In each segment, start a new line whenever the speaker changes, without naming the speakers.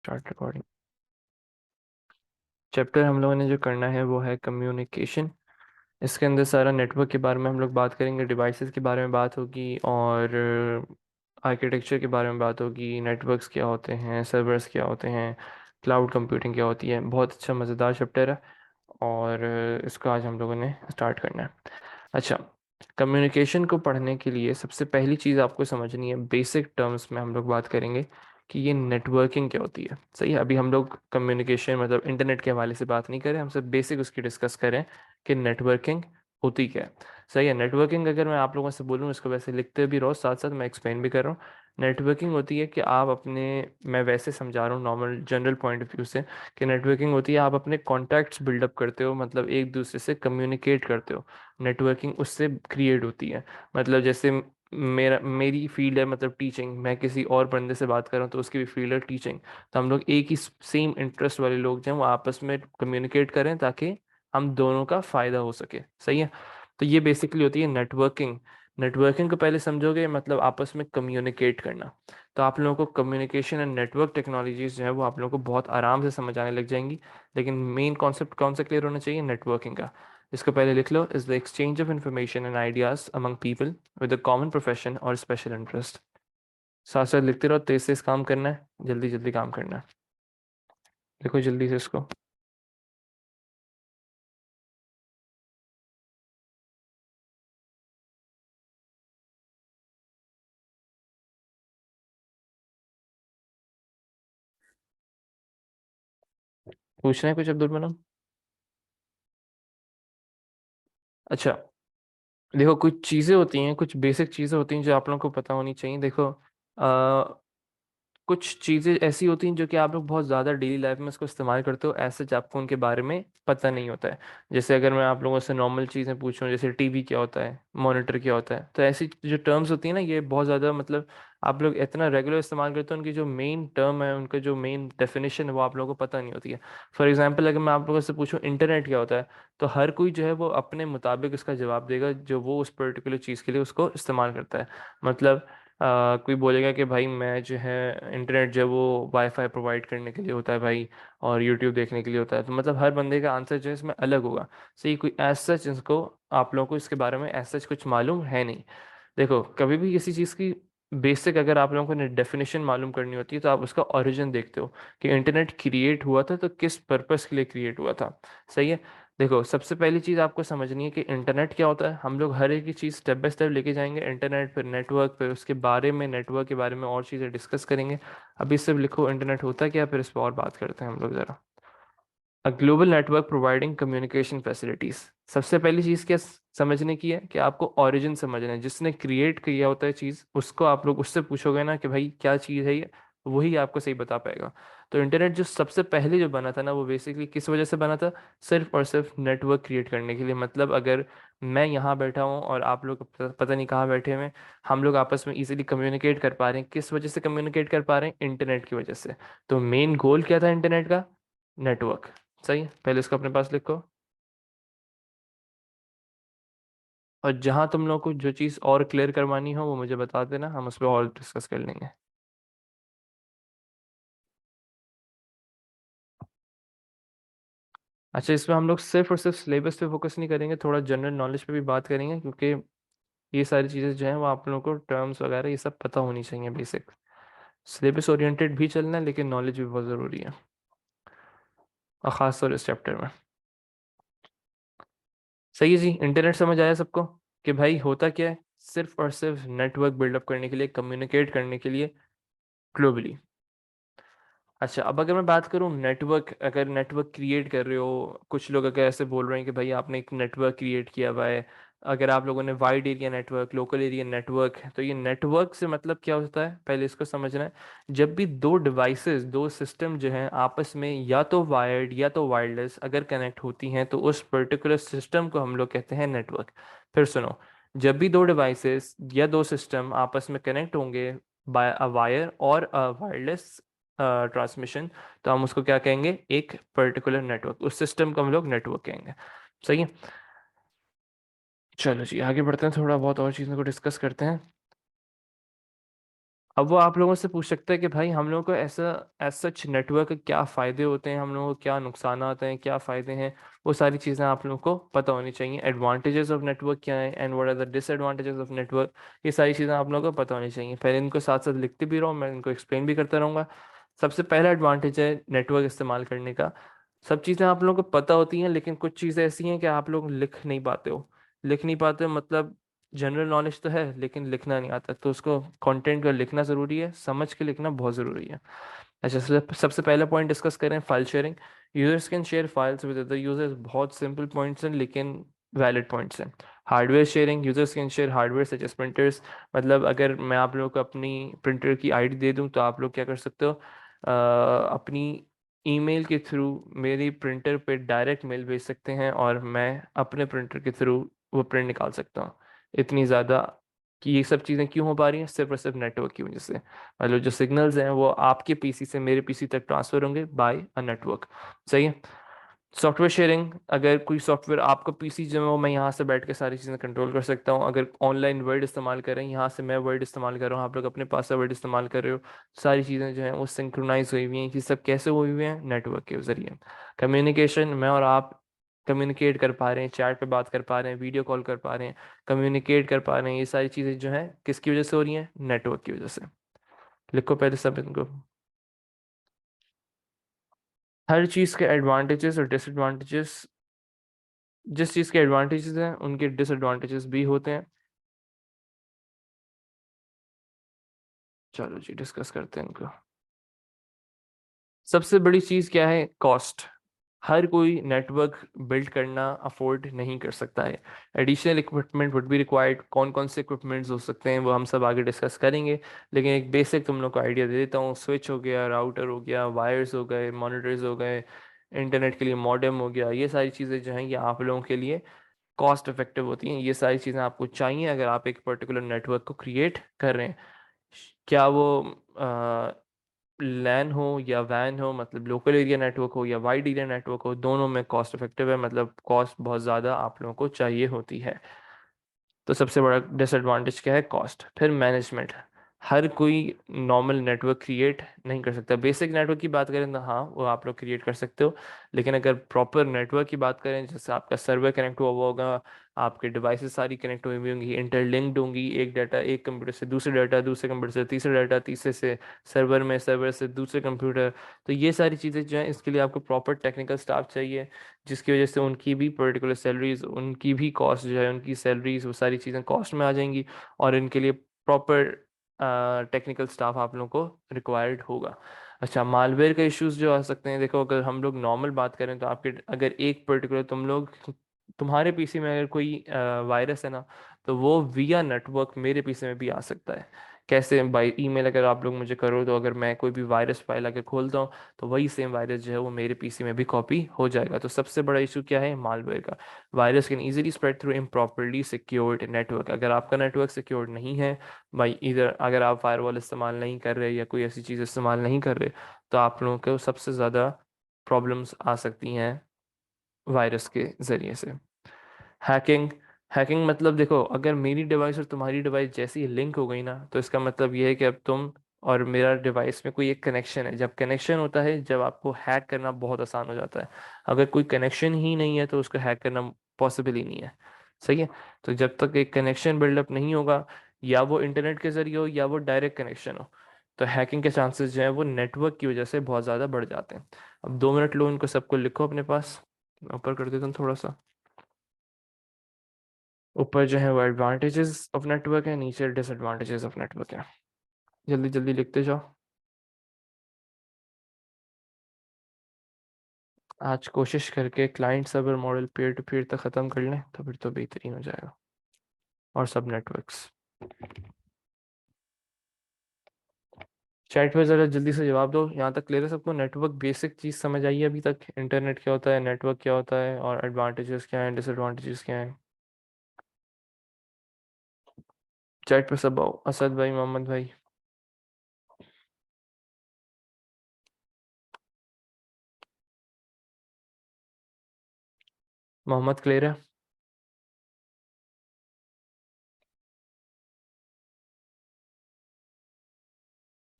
Start recording. Chapter हम लोगों ने जो करना है वो है कम्युनिकेशन। इसके अंदर सारा नेटवर्क के बारे में हम लोग बात करेंगे, डिवाइसेस के बारे में बात होगी और आर्किटेक्चर के बारे में बात होगी। नेटवर्क्स क्या होते हैं, सर्वर्स क्या होते हैं, क्लाउड कंप्यूटिंग क्या होती है। बहुत अच्छा मज़ेदार चैप्टर है और इसको आज हम लोगों ने स्टार्ट करना है। अच्छा, कम्युनिकेशन को पढ़ने के लिए सबसे पहली चीज़ आपको समझनी है, बेसिक टर्म्स में हम लोग बात करेंगे कि ये नेटवर्किंग क्या होती है। सही है, अभी हम लोग कम्युनिकेशन मतलब इंटरनेट के हवाले से बात नहीं करें, हम सब बेसिक उसकी डिस्कस करें कि नेटवर्किंग होती क्या है। सही है, नेटवर्किंग अगर मैं आप लोगों से बोलूँ, इसको वैसे लिखते भी रहो, साथ साथ मैं एक्सप्लेन भी कर रहा हूँ। नेटवर्किंग होती है कि आप अपने, मैं वैसे समझा रहा हूँ normal general point of view से, कि नेटवर्किंग होती है आप अपने कॉन्टैक्ट्स बिल्डअप करते हो, मतलब एक दूसरे से कम्युनिकेट करते हो। नेटवर्किंग उससे क्रिएट होती है। मतलब जैसे मेरी फील्ड है मतलब टीचिंग, मैं किसी और बंदे से बात कर रहा हूँ तो उसकी भी फील्ड है टीचिंग। तो हम लोग एक ही सेम इंटरेस्ट वाले लोग जो हैं वो आपस में कम्युनिकेट करें ताकि हम दोनों का फ़ायदा हो सके। सही है, तो ये बेसिकली होती है नेटवर्किंग। नेटवर्किंग को पहले समझोगे मतलब आपस में कम्युनिकेट करना। तो आप लोगों को कम्युनिकेशन एंड नेटवर्क टेक्नोलॉजीज जो है वो आप लोगों को बहुत आराम से समझ आने लग जाएंगी। लेकिन मेन कॉन्सेप्ट कौन सा क्लियर होना चाहिए? नेटवर्किंग का। इसको पहले लिख लो, is the exchange of information and ideas among people with a common profession और स्पेशल इंटरेस्ट। साथ साथ लिखते रहो, तेज तेज काम करना है, जल्दी जल्दी काम करना है। लिखो जल्दी से इसको। पूछना है कुछ अब्दुल मनाम? अच्छा, देखो कुछ चीज़ें होती हैं, कुछ बेसिक चीज़ें होती हैं जो आप लोगों को पता होनी चाहिए। देखो, कुछ चीज़ें ऐसी होती हैं जो कि आप लोग बहुत ज़्यादा डेली लाइफ में उसको इस्तेमाल करते हो, ऐसे आपको उनके बारे में पता नहीं होता है। जैसे अगर मैं आप लोगों से नॉर्मल चीज़ें पूछूं, जैसे टीवी क्या होता है, मॉनिटर क्या होता है, तो ऐसी जो टर्म्स होती हैं ना, ये बहुत ज़्यादा मतलब आप लोग इतना रेगुलर इस्तेमाल करते हो, उनकी जो मेन टर्म है, उनका जो मेन डेफिनेशन है वो आप लोगों को पता नहीं होती है। फॉर एग्जाम्पल, अगर मैं आप लोगों से पूछूं इंटरनेट क्या होता है, तो हर कोई जो है वो अपने मुताबिक उसका जवाब देगा जो वो उस पर्टिकुलर चीज़ के लिए उसको इस्तेमाल करता है। मतलब कोई बोलेगा कि भाई मैं जो है इंटरनेट जो है वो वाईफाई प्रोवाइड करने के लिए होता है भाई, और यूट्यूब देखने के लिए होता है। तो मतलब हर बंदे का आंसर जो है इसमें अलग होगा। सही, कोई एज सच इसको, आप लोगों को इसके बारे में एज सच कुछ मालूम है नहीं। देखो, कभी भी किसी चीज़ की बेसिक अगर आप लोगों को डेफिनेशन मालूम करनी होती है तो आप उसका ओरिजिन देखते हो कि इंटरनेट क्रिएट हुआ था तो किस पर्पस के लिए क्रिएट हुआ था। सही है, देखो सबसे पहली चीज़ आपको समझनी है कि इंटरनेट क्या होता है। हम लोग हर एक ही चीज़ स्टेप बाय स्टेप लेके जाएंगे, इंटरनेट फिर नेटवर्क, फिर उसके बारे में, नेटवर्क के बारे में और चीज़ें डिस्कस करेंगे। अभी सिर्फ लिखो इंटरनेट होता क्या, फिर इस पर और बात करते हैं हम लोग ज़रा। A global network providing communication facilities. सबसे पहली चीज़ क्या समझने की है कि आपको ओरिजिन समझना है, जिसने क्रिएट किया होता है चीज़ उसको आप लोग उससे पूछोगे ना कि भाई क्या चीज़ है ये, वही आपको सही बता पाएगा। तो इंटरनेट जो सबसे पहले जो बना था ना, वो बेसिकली किस वजह से बना था? सिर्फ और सिर्फ नेटवर्क क्रिएट करने के लिए। मतलब अगर मैं यहाँ बैठा हूँ और आप लोग पता नहीं कहाँ बैठे हुए हैं, हम लोग आपस में इजीली कम्युनिकेट कर पा रहे हैं। किस वजह से कम्युनिकेट कर पा रहे हैं? इंटरनेट की वजह से। तो मेन गोल क्या था इंटरनेट का? नेटवर्क। सही है, पहले इसको अपने पास लिखो। और जहां तुम लोग को जो चीज़ और क्लियर करवानी हो वो मुझे बता देना, हम उस पर और डिस्कस कर लेंगे। अच्छा, इसमें हम लोग सिर्फ और सिर्फ सिलेबस पे फोकस नहीं करेंगे, थोड़ा जनरल नॉलेज पे भी बात करेंगे, क्योंकि ये सारी चीज़ें जो हैं वो आप लोगों को टर्म्स वगैरह ये सब पता होनी चाहिए बेसिक। सिलेबस ओरिएंटेड भी चलना है लेकिन नॉलेज भी बहुत ज़रूरी है, और ख़ासतौर इस चैप्टर में। सही है जी, इंटरनेट समझ आया सबको कि भाई होता क्या है? सिर्फ और सिर्फ नेटवर्क बिल्डअप करने के लिए, कम्युनिकेट करने के लिए ग्लोबली। अच्छा, अब अगर मैं बात करूं नेटवर्क, अगर नेटवर्क क्रिएट कर रहे हो, कुछ लोग अगर ऐसे बोल रहे हैं कि भाई आपने एक नेटवर्क क्रिएट किया हुआ है, अगर आप लोगों ने wide area network, local area network है, तो ये नेटवर्क से मतलब क्या होता है पहले इसको समझना है। जब भी दो डिवाइसेस, दो सिस्टम जो हैं आपस में या तो वायर्ड या तो वायरलेस अगर कनेक्ट होती हैं तो उस पर्टिकुलर सिस्टम को हम लोग कहते हैं नेटवर्क। फिर सुनो, जब भी दो डिवाइसेस या दो सिस्टम आपस में कनेक्ट होंगे बाय अ वायर और अ वायरलेस ट्रांसमिशन, तो हम उसको क्या कहेंगे? एक पर्टिकुलर नेटवर्क, उस सिस्टम को हम लोग नेटवर्क कहेंगे। सही है, चलो जी आगे बढ़ते हैं, थोड़ा बहुत और चीज़ों को डिस्कस करते हैं। अब वो आप लोगों से पूछ सकते हैं कि भाई हम लोगों को ऐसा एज सच नेटवर्क के क्या फ़ायदे होते हैं, हम लोगों को क्या नुकसान आते हैं, क्या फ़ायदे हैं, वो सारी चीज़ें आप लोगों को पता होनी चाहिए। एडवांटेजेस ऑफ नेटवर्क क्या है and what are the disadvantages of network, ये सारी चीज़ें आप लोगों को पता होनी चाहिए। पहले इनको साथ साथ लिखते भी रहो, मैं इनको एक्सप्लेन भी करता रहूँगा। सबसे पहला एडवांटेज है नेटवर्क इस्तेमाल करने का, सब चीज़ें आप लोगों को पता होती हैं लेकिन कुछ चीज़ें ऐसी हैं कि आप लोग लिख नहीं पाते हो। लिख नहीं पाते हो मतलब जनरल नॉलेज तो है लेकिन लिखना नहीं आता, तो उसको कंटेंट को लिखना ज़रूरी है, समझ के लिखना बहुत ज़रूरी है। अच्छा, सबसे पहला पॉइंट डिस्कस करें, file sharing. Users can share files with other users, बहुत सिंपल पॉइंट्स हैं लेकिन वैलिड पॉइंट्स हैं। Hardware sharing, users can share hardware such as printers, मतलब अगर मैं आप लोगों को अपनी प्रिंटर की आईडी दे दूं तो आप लोग क्या कर सकते हो, अपनी ईमेल के थ्रू मेरी प्रिंटर पे डायरेक्ट मेल भेज सकते हैं और मैं अपने प्रिंटर के थ्रू वो प्रिंट निकाल सकता हूँ। इतनी ज़्यादा कि ये सब चीज़ें क्यों हो पा रही हैं, सिर्फ और सिर्फ नेटवर्क की वजह से। मतलब जो सिग्नल्स हैं वो आपके पीसी से मेरे पीसी तक ट्रांसफर होंगे बाय अ नेटवर्क। सही है। सॉफ्टवेयर शेयरिंग, अगर कोई सॉफ्टवेयर आपका पीसी जो है वो मैं यहाँ से बैठ के सारी चीज़ें कंट्रोल कर सकता हूँ। अगर ऑनलाइन वर्ड इस्तेमाल करें, यहाँ से मैं वर्ड इस्तेमाल कर रहा हूँ, आप लोग अपने पास से वर्ड इस्तेमाल कर रहे हो, सारी चीज़ें जो हैं वो सिंक्रोनाइज हुई हुई हैं। ये सब कैसे हुई हुई हैं, नेटवर्क के जरिए। कम्युनिकेशन, मैं और आप कम्युनिकेट कर पा रहे हैं, चैट पे बात कर पा रहे हैं, वीडियो कॉल कर पा रहे हैं, कम्युनिकेट कर पा रहे हैं, ये सारी चीज़ें जो हैं किसकी वजह से हो रही हैं, नेटवर्क की वजह से। लिखो पहले सब इनको। हर चीज़ के एडवांटेजेस और डिसएडवांटेजेस, जिस चीज़ के एडवांटेजेस हैं उनके डिसएडवांटेजेस भी होते हैं। चलो जी डिस्कस करते हैं इनको। सबसे बड़ी चीज़ क्या है, कॉस्ट। हर कोई नेटवर्क बिल्ड करना अफोर्ड नहीं कर सकता है। Additional equipment would be required. कौन कौन से इक्विपमेंट्स हो सकते हैं वो हम सब आगे डिस्कस करेंगे, लेकिन एक बेसिक तुम लोग को आइडिया दे देता हूँ। स्विच हो गया, राउटर हो गया, वायर्स हो गए, मॉनिटर्स हो गए, इंटरनेट के लिए मॉडेम हो गया, ये सारी चीज़ें जो हैं ये आप लोगों के लिए कॉस्ट इफेक्टिव होती हैं। ये सारी चीज़ें आपको चाहिए अगर आप एक पर्टिकुलर नेटवर्क को क्रिएट कर रहे हैं। क्या वो लैन हो या वैन हो, मतलब लोकल एरिया नेटवर्क हो या वाइड एरिया नेटवर्क हो, दोनों में कॉस्ट इफेक्टिव है, मतलब कॉस्ट बहुत ज़्यादा आप लोगों को चाहिए होती है। तो सबसे बड़ा डिसएडवांटेज क्या है, कॉस्ट। फिर मैनेजमेंट, हर कोई नॉर्मल नेटवर्क क्रिएट नहीं कर सकता। बेसिक नेटवर्क की बात करें तो हाँ वो आप लोग क्रिएट कर सकते हो, लेकिन अगर प्रॉपर नेटवर्क की बात करें, जैसे आपका सर्वर कनेक्ट हुआ हुआ होगा, आपके डिवाइसेस सारी कनेक्ट हुई हुई होंगी, इंटरलिंक्ड होंगी, एक डाटा एक कंप्यूटर से दूसरे डाटा, दूसरे कंप्यूटर से तीसरे डाटा, तीसरे से सर्वर में, सर्वर से दूसरे कंप्यूटर, तो ये सारी चीज़ें जो हैं इसके लिए आपको प्रॉपर टेक्निकल स्टाफ चाहिए, जिसकी वजह से उनकी भी पर्टिकुलर सैलरीज, उनकी भी कॉस्ट जो है, उनकी सैलरीज, वो सारी चीज़ें कॉस्ट में आ जाएंगी, और इनके लिए प्रॉपर टेक्निकल स्टाफ आप लोगों को रिक्वायर्ड होगा। अच्छा, मालवेयर का इश्यूज जो आ सकते हैं, देखो अगर हम लोग नॉर्मल बात करें तो आपके अगर एक पर्टिकुलर तुम्हारे पीसी में अगर कोई वायरस है ना, तो वो विया नेटवर्क मेरे पीसी में भी आ सकता है। कैसे, बाई ईमेल अगर आप लोग मुझे करो तो अगर मैं कोई भी वायरस फाइल अगर खोलता हूँ तो वही सेम वायरस जो है वो मेरे पीसी में भी कॉपी हो जाएगा। तो सबसे बड़ा इशू क्या है, मालवेयर का। Virus can easily spread through improperly secured network. अगर आपका नेटवर्क सिक्योर्ड नहीं है, भाई इधर अगर आप फायरवॉल इस्तेमाल नहीं कर रहे या कोई ऐसी चीज़ इस्तेमाल नहीं कर रहे, तो आप लोगों को सबसे ज़्यादा प्रॉब्लम्स आ सकती हैं वायरस के ज़रिए से। हैकिंग, हैकिंग मतलब देखो अगर मेरी डिवाइस और तुम्हारी डिवाइस जैसी लिंक हो गई ना, तो इसका मतलब ये है कि अब तुम और मेरा डिवाइस में कोई एक कनेक्शन है। जब कनेक्शन होता है, जब आपको हैक करना बहुत आसान हो जाता है। अगर कोई कनेक्शन ही नहीं है तो उसको हैक करना पॉसिबल ही नहीं है। सही है। तो जब तक एक कनेक्शन बिल्डअप नहीं होगा, या वो इंटरनेट के जरिए हो या वो डायरेक्ट कनेक्शन हो, तो हैकिंग के चांसेस जो है वो नेटवर्क की वजह से बहुत ज़्यादा बढ़ जाते हैं। अब 2 मिनट लो, इनको सबको लिखो अपने पास। मैं ऊपर कर देता हूँ थोड़ा सा। ऊपर जो है वो एडवांटेजेस ऑफ नेटवर्क है, नीचे डिसएडवांटेजेस ऑफ नेटवर्क है। जल्दी जल्दी लिखते जाओ। आज कोशिश करके client server model peer to peer तक ख़त्म कर लें तो फिर तो बेहतरीन हो जाएगा। और सब नेटवर्क्स, चैट पे ज़रा जल्दी से जवाब दो। यहाँ तक क्लियर है सबको, नेटवर्क बेसिक चीज़ समझ आई है अभी तक, इंटरनेट क्या होता है, नेटवर्क क्या होता है, और एडवांटेजेस क्या हैं, डिसएडवांटेजेस क्या हैं। चैट पे सब आओ, असद भाई, मोहम्मद भाई। मोहम्मद क्लियर है।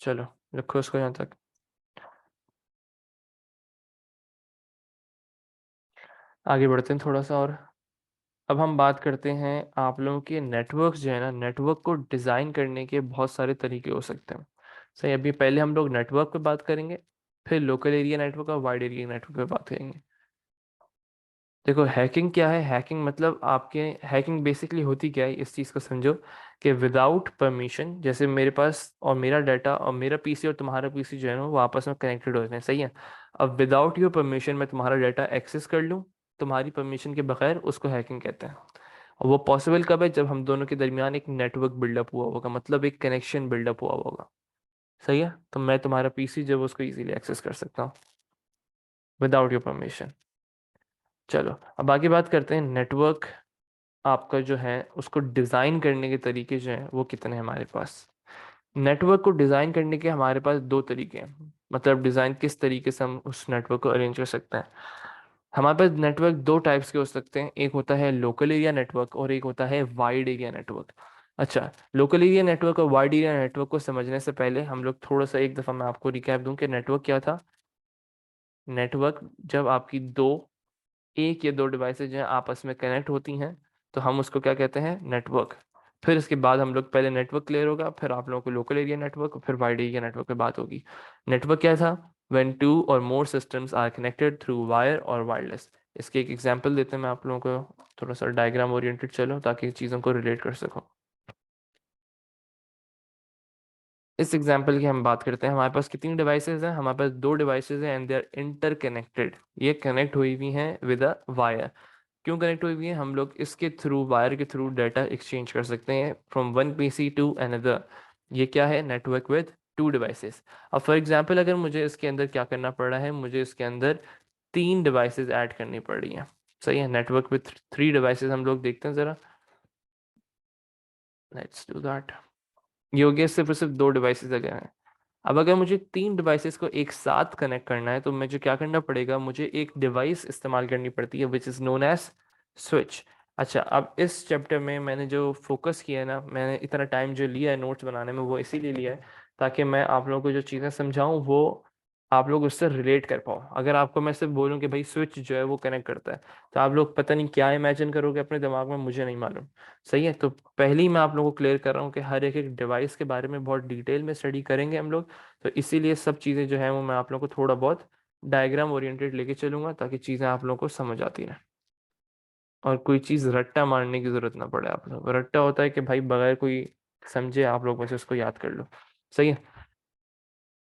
चलो रखो इसको यहाँ तक। आगे बढ़ते हैं थोड़ा सा और। अब हम बात करते हैं आप लोगों के नेटवर्क जो है ना, नेटवर्क को डिज़ाइन करने के बहुत सारे तरीके हो सकते हैं। सही, अभी पहले हम लोग नेटवर्क पे बात करेंगे, फिर लोकल एरिया नेटवर्क और वाइड एरिया नेटवर्क पे बात करेंगे। देखो हैकिंग क्या है, हैकिंग मतलब आपके, हैकिंग बेसिकली होती क्या है इस चीज़ को समझो, कि विदाउट परमिशन, जैसे मेरे पास और मेरा डाटा और मेरा पीसी और तुम्हारा पीसी जो है ना वो आपस में कनेक्टेड होते हैं, सही है। अब विदाउट योर परमिशन मैं तुम्हारा डाटा एक्सेस कर लूँ तुम्हारी परमिशन के बगैर, उसको हैकिंग कहते हैं। और वो पॉसिबल कब है, जब हम दोनों के दरमियान एक नेटवर्क बिल्डअप हुआ होगा, मतलब एक कनेक्शन बिल्डअप हुआ होगा। सही है, तो मैं तुम्हारा पीसी जब उसको इजीली एक्सेस कर सकता हूँ विदाउट योर परमिशन। चलो अब आगे बात करते हैं नेटवर्क आपका जो है उसको डिज़ाइन करने के तरीके जो हैं वो कितने हैं हमारे पास। नेटवर्क को डिज़ाइन करने के हमारे पास दो तरीके हैं, मतलब डिज़ाइन किस तरीके से हम उस नेटवर्क को अरेंज कर सकते हैं। हमारे पास नेटवर्क दो टाइप्स के हो सकते हैं, एक होता है लोकल एरिया नेटवर्क और एक होता है वाइड एरिया नेटवर्क। अच्छा, लोकल एरिया नेटवर्क और वाइड एरिया नेटवर्क को समझने से पहले हम लोग थोड़ा सा एक दफ़ा मैं आपको रिकैप दूं कि नेटवर्क क्या था। नेटवर्क जब आपकी दो, एक या दो डिवाइसेज हैं आपस में कनेक्ट होती हैं तो हम उसको क्या कहते हैं, नेटवर्क। फिर इसके बाद हम लोग, पहले नेटवर्क क्लियर होगा, फिर आप लोगों को लोकल एरिया नेटवर्क, फिर वाइड एरिया नेटवर्क पे बात होगी। नेटवर्क क्या था, when two or more systems are connected through wire or wireless. इसके एक एग्जांपल देते हैं मैं आप लोगों को, थोड़ा सा डायग्राम ओरिएंटेड चलो ताकि चीज़ों को रिलेट कर सको। इस एग्जांपल की हम बात करते हैं, हमारे पास कितनी डिवाइसेज हैं, हमारे पास दो डिवाइसेज हैं एंड दे आर इंटरकनेक्टेड, ये कनेक्ट हुई हुई हैं विद अ वायर। क्यों कनेक्ट हुई हुई है, हम लोग इसके थ्रू, वायर के थ्रू डाटा एक्सचेंज कर सकते हैं from one PC to another. ये क्या है, नेटवर्क विद टू डिवाइसेस। अब फॉर एग्जांपल अगर मुझे इसके अंदर क्या करना पड़ रहा है, मुझे इसके अंदर तीन डिवाइसेस ऐड करनी पड़ रही हैं। सही है, नेटवर्क विद थ्री डिवाइसेस हम लोग देखते हैं ज़रा, लेट्स डू दैट। ये हो गया सिर्फ और सिर्फ दो डिवाइसेस अगर हैं। अब अगर मुझे तीन डिवाइसेस को एक साथ कनेक्ट करना है तो मुझे क्या करना पड़ेगा, मुझे एक डिवाइस इस्तेमाल करनी पड़ती है which is known as switch. अच्छा, अब इस चैप्टर में मैंने जो फोकस किया है ना, मैंने इतना टाइम जो लिया है नोट्स बनाने में वो इसीलिए लिया है ताकि मैं आप लोगों को जो चीज़ें समझाऊं वो आप लोग उससे रिलेट कर पाओ। अगर आपको मैं सिर्फ बोलूं कि भाई स्विच जो है वो कनेक्ट करता है, तो आप लोग पता नहीं क्या इमेजिन करोगे अपने दिमाग में, मुझे नहीं मालूम। सही है, तो पहले ही मैं आप लोगों को क्लियर कर रहा हूँ कि हर एक एक डिवाइस के बारे में बहुत डिटेल में स्टडी करेंगे हम लोग। तो इसीलिए सब चीज़ें जो है वो मैं आप लोगों को थोड़ा बहुत डायग्राम ओरिएंटेड लेके चलूंगा ताकि चीज़ें आप लोगों को समझ आती रहें और कोई चीज़ रट्टा मारने की ज़रूरत ना पड़े। आप लोग, रट्टा होता है कि भाई बगैर कोई समझे आप लोग बस उसको याद कर लो। सही है।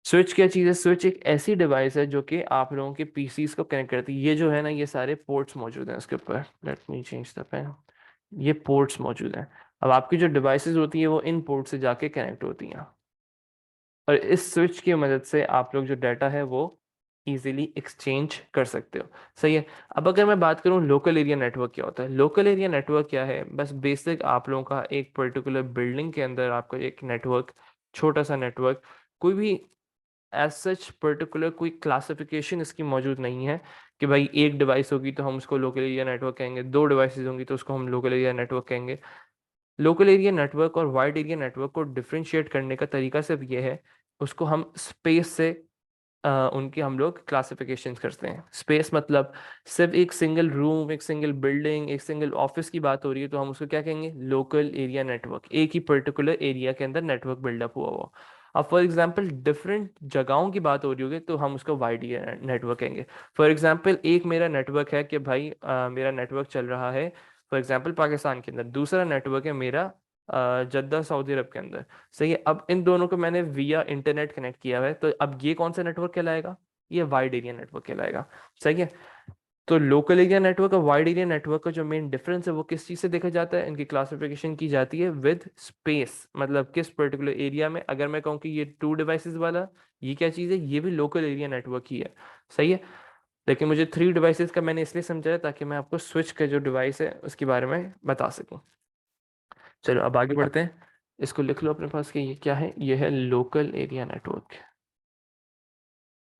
स्विच क्या चीज़ है, स्विच एक ऐसी डिवाइस है जो कि आप लोगों के पीसीस को कनेक्ट करती है। ये जो है ना, ये सारे पोर्ट्स मौजूद हैं इसके ऊपर, let me change the pen. ये पोर्ट्स मौजूद हैं। अब आपकी जो डिवाइसेस होती है वो इन पोर्ट से जाके कनेक्ट होती हैं और इस स्विच की मदद से आप लोग जो डाटा है वो इजीली एक्सचेंज कर सकते हो। सही है। अब अगर मैं बात करूं लोकल एरिया नेटवर्क क्या होता है, लोकल एरिया नेटवर्क क्या है, बस बेसिक आप लोगों का एक पर्टिकुलर बिल्डिंग के अंदर आपका एक नेटवर्क, छोटा सा नेटवर्क, कोई भी एज सच पर्टिकुलर कोई क्लासिफिकेशन इसकी मौजूद नहीं है कि भाई एक डिवाइस होगी तो हम उसको लोकल एरिया नेटवर्क कहेंगे, दो डिवाइसेस होंगी तो उसको हम लोकल एरिया नेटवर्क कहेंगे। लोकल एरिया नेटवर्क और वाइड एरिया नेटवर्क को डिफरेंशिएट करने का तरीका सिर्फ ये है, उसको हम स्पेस से उनकी हम लोग क्लासिफिकेशन करते हैं। स्पेस मतलब सिर्फ एक सिंगल रूम, एक सिंगल बिल्डिंग, एक सिंगल ऑफिस की बात हो रही है तो हम उसको क्या कहेंगे, लोकल एरिया नेटवर्क, एक ही पर्टिकुलर एरिया के अंदर नेटवर्क बिल्डअप हुआ हुआ। अब फॉर एग्जांपल डिफरेंट जगहों की बात हो रही होगी तो हम उसको वाइड एरिया नेटवर्क कहेंगे। फॉर एग्जांपल एक मेरा नेटवर्क है कि भाई मेरा नेटवर्क चल रहा है फॉर एग्जांपल पाकिस्तान के अंदर, दूसरा नेटवर्क है मेरा जद्दा सऊदी अरब के अंदर। सही है, अब इन दोनों को मैंने विया इंटरनेट कनेक्ट किया है तो अब ये कौन सा नेटवर्क कहलाएगा, ये वाइड एरिया नेटवर्क कहलाएगा। सही है। तो लोकल एरिया नेटवर्क और वाइड एरिया नेटवर्क का जो मेन डिफरेंस है वो किस चीज़ से देखा जाता है, इनकी क्लासिफिकेशन की जाती है विद स्पेस, मतलब किस पर्टिकुलर एरिया में। अगर मैं कहूँ कि ये टू डिवाइसेस वाला, ये क्या चीज़ है, ये भी लोकल एरिया नेटवर्क ही है। सही है। लेकिन मुझे थ्री डिवाइसेस का मैंने इसलिए समझाया ताकि मैं आपको स्विच का जो डिवाइस है उसके बारे में बता सकूं। चलो अब आगे बढ़ते हैं, इसको लिख लो अपने पास कि ये क्या है, ये है लोकल एरिया नेटवर्क,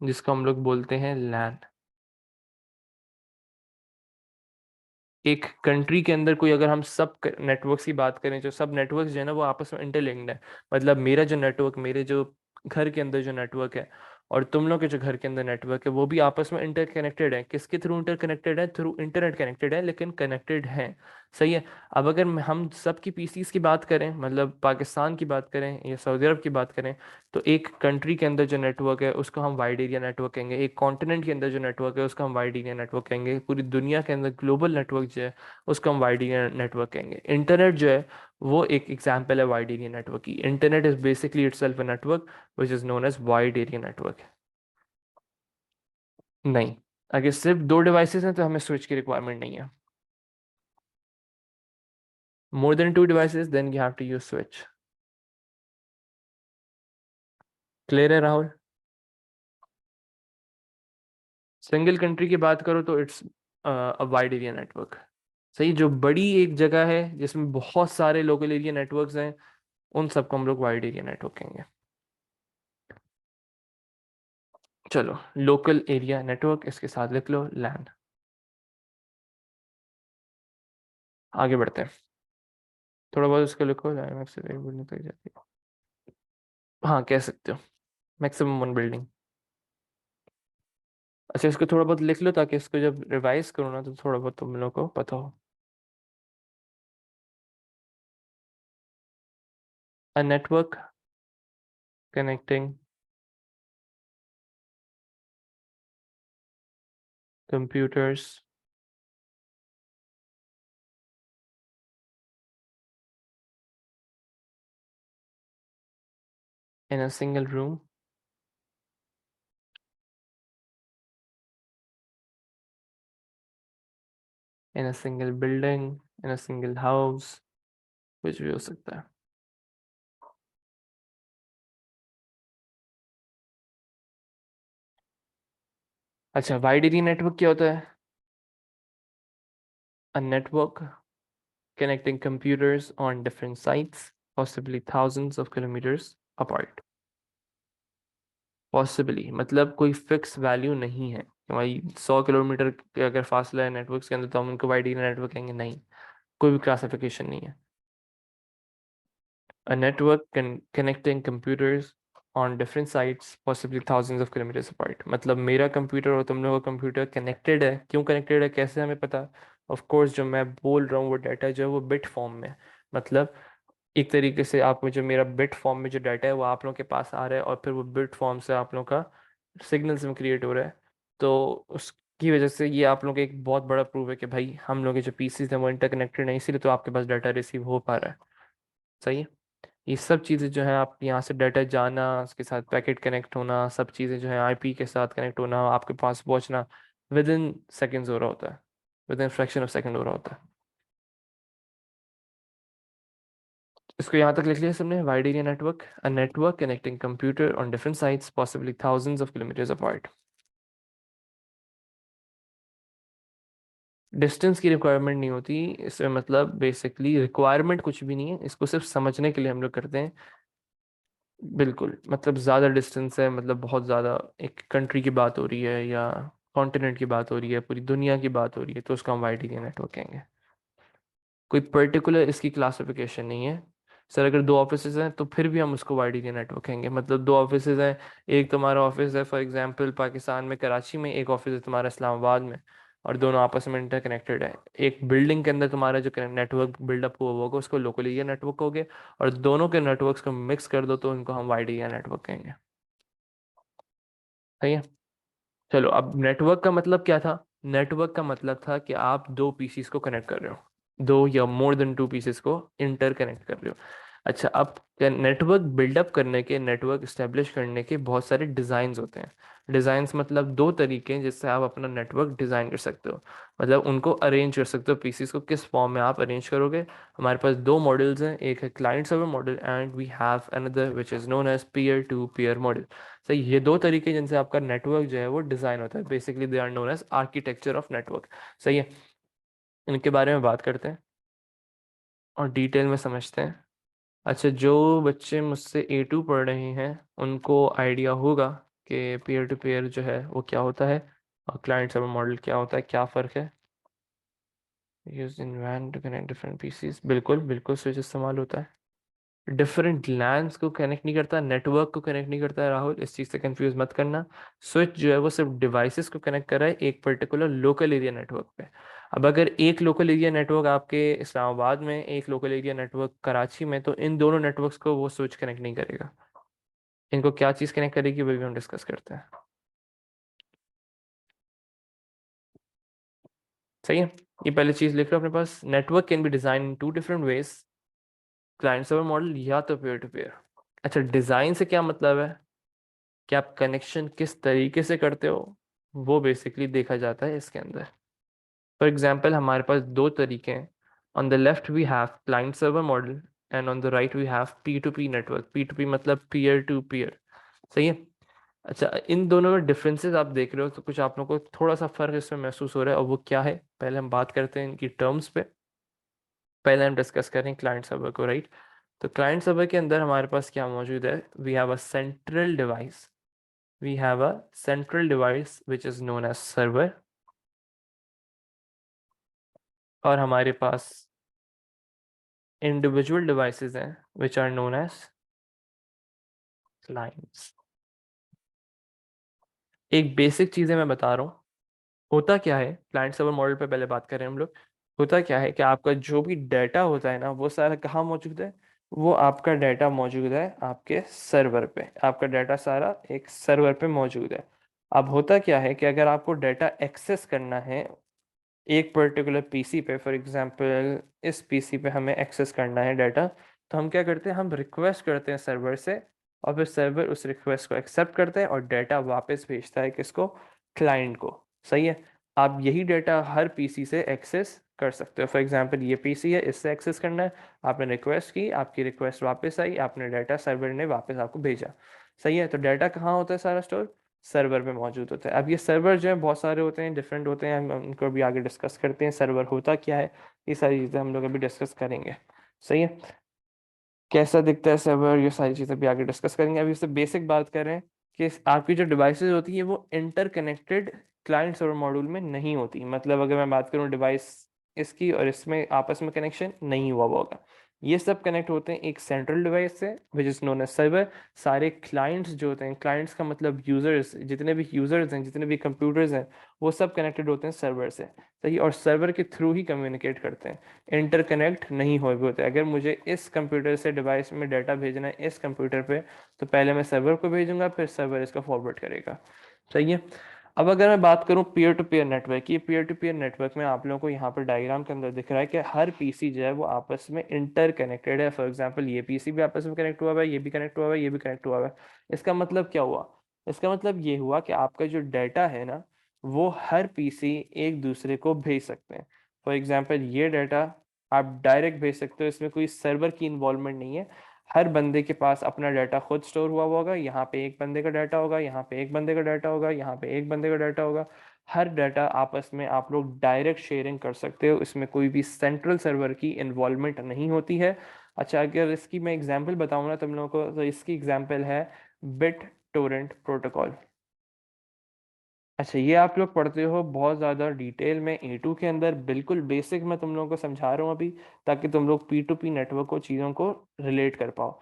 जिसको हम लोग बोलते हैं लैन। एक कंट्री के अंदर कोई, अगर हम सब नेटवर्क्स की बात करें, जो सब नेटवर्क्स जो है ना वो आपस में इंटरलिंक्ड है, मतलब मेरा जो नेटवर्क, मेरे जो घर के अंदर जो नेटवर्क है और तुम लोग के जो घर के अंदर नेटवर्क है वो भी आपस में इंटरकनेक्टेड है। किसके थ्रू इंटरकनेक्टेड है? थ्रू इंटरनेट कनेक्टेड है, लेकिन कनेक्टेड है। सही है। अब अगर हम सब की पीसीस की बात करें, मतलब पाकिस्तान की बात करें या सऊदी अरब की बात करें, तो एक कंट्री के अंदर जो नेटवर्क है उसको हम वाइड एरिया नेटवर्क कहेंगे। एक कॉन्टिनेंट के अंदर जो नेटवर्क है उसको हम वाइड एरिया नेटवर्क कहेंगे। पूरी दुनिया के अंदर ग्लोबल नेटवर्क जो है उसको हम वाइड एरिया नेटवर्क कहेंगे। इंटरनेट जो है वो एक एग्जाम्पल है वाइड एरिया नेटवर्क की। Internet is basically itself a network which is known as wide area network. नहीं, अगर सिर्फ दो डिवाइसेस हैं तो हमें स्विच की रिक्वायरमेंट नहीं है। More than two devices then you have to use switch. Clear है राहुल? सिंगल कंट्री की बात करो तो it's a wide area network. सही। जो बड़ी एक जगह है जिसमें बहुत सारे लोकल एरिया नेटवर्क्स हैं उन सबको हम लोग वाइड एरिया नेटवर्क कहेंगे। चलो, लोकल एरिया नेटवर्क इसके साथ लिख लो लैन। आगे बढ़ते हैं। थोड़ा बहुत इसको लिखो, लैन से एक बिल्डिंग तक जाती है। हाँ, कह सकते हो मैक्सिमम वन बिल्डिंग। अच्छा, इसको थोड़ा बहुत लिख लो ताकि इसको जब रिवाइज करो ना तो थोड़ा बहुत तुम लोग को पता हो। A network connecting computers in a single room, in a single building, in a single house, कुछ भी हो सकता है। अच्छा, वाइड एरिया नेटवर्क क्या होता है? A network connecting computers on different sites, possibly thousands of kilometers apart. Possibly मतलब कोई फिक्स वैल्यू नहीं है कि भाई 100 किलोमीटर के अगर फासला है नेटवर्क के अंदर तो हम उनको वाइड एरिया नेटवर्क कहेंगे, नहीं। कोई भी क्लासिफिकेशन नहीं है। A network connecting computers on different sites, possibly thousands of kilometers apart. मतलब मेरा कंप्यूटर और तुम लोगों का कंप्यूटर कनेक्टेड है। क्यों कनेक्टेड है, कैसे हमें पता? ऑफ कोर्स जो मैं बोल रहा हूँ वो डाटा जो है वो बिट फॉर्म में, मतलब एक तरीके से आप जो मेरा बिट फॉर्म में जो डाटा है वो आप लोगों के पास आ रहा है और फिर वो बिट फॉर्म से आप लोगों का सिग्नल्स में क्रिएट हो रहा है। तो उसकी वजह से ये आप लोगों का एक बहुत बड़ा प्रूफ है कि भाई हम लोग के जो पीसीज हैं वो इंटरकनेक्टेड है, इसीलिए तो आपके पास डाटा रिसीव हो पा रहा है। सही है। ये सब चीज़ें जो है आप यहाँ से डाटा जाना, उसके साथ पैकेट कनेक्ट होना, सब चीज़ें जो है आईपी के साथ कनेक्ट होना, आपके पास पहुँचना विद इन सेकेंड्स हो रहा होता है। With in fraction of second हो रहा होता है। इसको यहाँ तक लिख लिया सबने? Wide area network, a network connecting computer on different sites possibly thousands of kilometres apart. Distance की रिक्वायरमेंट नहीं होती इसमें, मतलब बेसिकली रिक्वायरमेंट कुछ भी नहीं है, इसको सिर्फ समझने के लिए हम लोग करते हैं। बिल्कुल, मतलब ज़्यादा डिस्टेंस है, मतलब बहुत ज़्यादा एक कंट्री की बात हो रही है या कॉन्टिनेंट की बात हो रही है, पूरी दुनिया की बात हो रही है, तो उसका हम वाइड एरिया नेटवर्क कहेंगे। कोई पर्टिकुलर इसकी क्लासिफिकेशन नहीं है। सर अगर दो ऑफिसेज हैं तो फिर भी हम उसको वाइड एरिया नेटवर्क कहेंगे। मतलब दो ऑफिसेज हैं, एक तुम्हारा ऑफिस है फॉर एग्जांपल पाकिस्तान में कराची में, एक ऑफिस है तुम्हारा इस्लामाबाद में, और दोनों आपस में इंटरकनेक्टेड है। एक बिल्डिंग के अंदर तुम्हारा जो नेटवर्क बिल्डअप हुआ होगा उसको लोकल एरिया नेटवर्क हो गया, और दोनों के नेटवर्क्स को मिक्स कर दो तो उनको हम वाइड एरिया नेटवर्क कहेंगे। सही है। चलो, अब नेटवर्क का मतलब क्या था? नेटवर्क का मतलब था कि आप दो पीसीस को कनेक्ट कर रहे हो, दो या मोर देन टू पीसेस को इंटर कनेक्ट कर रहे हो। अच्छा, अब नेटवर्क बिल्डअप करने के, नेटवर्क इस्टेब्लिश करने के बहुत सारे डिज़ाइंस होते हैं। डिज़ाइंस मतलब दो तरीके हैं जिससे आप अपना नेटवर्क डिज़ाइन कर सकते हो, मतलब उनको अरेंज कर सकते हो। पीसीस को किस फॉर्म में आप अरेंज करोगे? हमारे पास दो मॉडल्स हैं, एक है client server model and we have another which is known as peer to peer model. सही, ये दो तरीके जिनसे आपका नेटवर्क जो है वो डिज़ाइन होता है। Basically they are known as architecture of network. सही है। इनके बारे में बात करते हैं और डिटेल में समझते हैं। अच्छा, जो बच्चे मुझसे A2 पढ़ रहे हैं उनको आइडिया होगा कि पीयर टू पीयर जो है वो क्या होता है और क्लाइंट सर्वर मॉडल क्या होता है, क्या फ़र्क है। यूज इन वैन टू कनेक्ट डिफरेंट पीसीज, बिल्कुल बिल्कुल स्विच इस्तेमाल होता है। डिफरेंट लैंड्स को कनेक्ट नहीं करता, नेटवर्क को कनेक्ट नहीं करता है राहुल, इस चीज़ से कंफ्यूज मत करना। स्विच जो है वो सिर्फ डिवाइसेस को कनेक्ट कर रहा है एक पर्टिकुलर लोकल एरिया नेटवर्क पे। अब अगर एक लोकल एरिया नेटवर्क आपके इस्लामाबाद में, एक लोकल एरिया नेटवर्क कराची में, तो इन दोनों नेटवर्क्स को वो स्विच कनेक्ट नहीं करेगा। इनको क्या चीज़ कनेक्ट करेगी वो भी हम डिस्कस करते हैं। सही है, ये पहले चीज़ लिख लो अपने पास। Network can be design in two different ways, client server model या तो पेयर टू पेयर। अच्छा, डिज़ाइन से क्या मतलब है कि आप कनेक्शन किस तरीके से करते हो, वो बेसिकली देखा जाता है इसके अंदर। फॉर एग्जाम्पल हमारे पास दो तरीके हैं। On the left we have client server model and on the right we have P to P network. P to P मतलब पीयर टू पीयर। सही है। अच्छा, इन दोनों में डिफरेंसेस आप देख रहे हो तो कुछ आप लोगों को थोड़ा सा फर्क इसमें महसूस हो रहा है, और वो क्या है पहले हम बात करते हैं इनकी टर्म्स पे। पहले हम डिस्कस करें क्लाइंट सर्वर को, राइट। तो क्लाइंट सर्वर के अंदर हमारे पास क्या मौजूद है, we have a central device, we have a central device which is known as server, और हमारे पास individual devices हैं which are known as clients। एक बेसिक चीज़ें मैं बता रहा हूँ। होता क्या है, क्लाइंट सर्वर मॉडल पे पहले बात करें हम लोग। होता क्या है कि आपका जो भी डाटा होता है ना, वो सारा कहाँ मौजूद है, वो आपका डाटा मौजूद है आपके सर्वर पे। आपका डाटा सारा एक सर्वर पे मौजूद है। अब होता क्या है कि अगर आपको डाटा एक्सेस करना है एक पर्टिकुलर पीसी पे, फॉर एग्जांपल इस पीसी पे हमें एक्सेस करना है डाटा, तो हम क्या करते हैं, हम रिक्वेस्ट करते हैं सर्वर से, और फिर सर्वर उस रिक्वेस्ट को एक्सेप्ट करता है और डाटा वापस भेजता है किसको, क्लाइंट को। सही है। आप यही डाटा हर पीसी से एक्सेस कर सकते हो। फॉर एग्जांपल ये पीसी है, इससे एक्सेस करना है, आपने रिक्वेस्ट की, आपकी रिक्वेस्ट वापस आई, आपने डाटा सर्वर ने वापस आपको भेजा। सही है। तो डाटा कहाँ होता है सारा स्टोर, सर्वर पे मौजूद होता है। अब ये सर्वर जो है बहुत सारे होते हैं, डिफरेंट होते हैं, हम उनको अभी आगे डिस्कस करते हैं। सर्वर होता क्या है, ये सारी चीज़ें हम लोग अभी डिस्कस करेंगे। सही है। कैसा दिखता है सर्वर, ये सारी चीज़ें भी आगे डिस्कस करेंगे। अभी इससे बेसिक बात कर रहे हैं कि आपकी जो डिवाइसेस होती है वो इंटरकनेक्टेड क्लाइंट सर्वर मॉड्यूल में नहीं होती। मतलब अगर मैं बात करूँ डिवाइस इसकी और इसमें आपस में कनेक्शन नहीं हुआ होगा, ये सब कनेक्ट होते हैं एक सेंट्रल डिवाइस से which is known as server. सारे क्लाइंट्स जो होते हैं, क्लाइंट्स का मतलब यूजर्स, जितने भी यूजर्स हैं, जितने भी कंप्यूटर्स हैं, वो सब कनेक्टेड होते हैं सर्वर से। सही। और सर्वर के थ्रू ही कम्युनिकेट करते हैं, इंटरकनेक्ट नहीं हुए होते। अगर मुझे इस कंप्यूटर से डिवाइस में डाटा भेजना है इस कंप्यूटर पे, तो पहले मैं सर्वर को भेजूंगा, फिर सर्वर इसका फॉरवर्ड करेगा। सही है। अब अगर मैं बात करूं पीयर टू पीयर नेटवर्क की, पीयर टू पीयर नेटवर्क में आप लोगों को यहाँ पर डायग्राम के अंदर दिख रहा है कि हर पीसी जो है वो आपस में इंटर कनेक्टेड है। फॉर एग्जांपल ये पीसी भी आपस में कनेक्ट हुआ हुआ है, ये भी कनेक्ट हुआ हुआ है, ये भी कनेक्ट हुआ हुआ है। इसका मतलब क्या हुआ, इसका मतलब ये हुआ कि आपका जो डाटा है ना, वो हर पीसी एक दूसरे को भेज सकते हैं। फॉर एग्जांपल ये डाटा आप डायरेक्ट भेज सकते हो, इसमें कोई सर्वर की इन्वॉल्वमेंट नहीं है। हर बंदे के पास अपना डाटा खुद स्टोर हुआ होगा। यहाँ पे एक बंदे का डाटा होगा, यहाँ पे एक बंदे का डाटा होगा, यहाँ पे एक बंदे का डाटा होगा। हर डाटा आपस में आप लोग डायरेक्ट शेयरिंग कर सकते हो, इसमें कोई भी सेंट्रल सर्वर की इन्वॉल्वमेंट नहीं होती है। अच्छा, अगर इसकी मैं एग्जांपल बताऊँ ना तुम लोगों को, तो इसकी एग्जांपल है बिट टोरेंट प्रोटोकॉल। अच्छा, ये आप लोग पढ़ते हो बहुत ज़्यादा डिटेल में A2 के अंदर, बिल्कुल बेसिक मैं तुम लोगों को समझा रहा हूँ अभी, ताकि तुम लोग P2P नेटवर्क को, चीज़ों को रिलेट कर पाओ।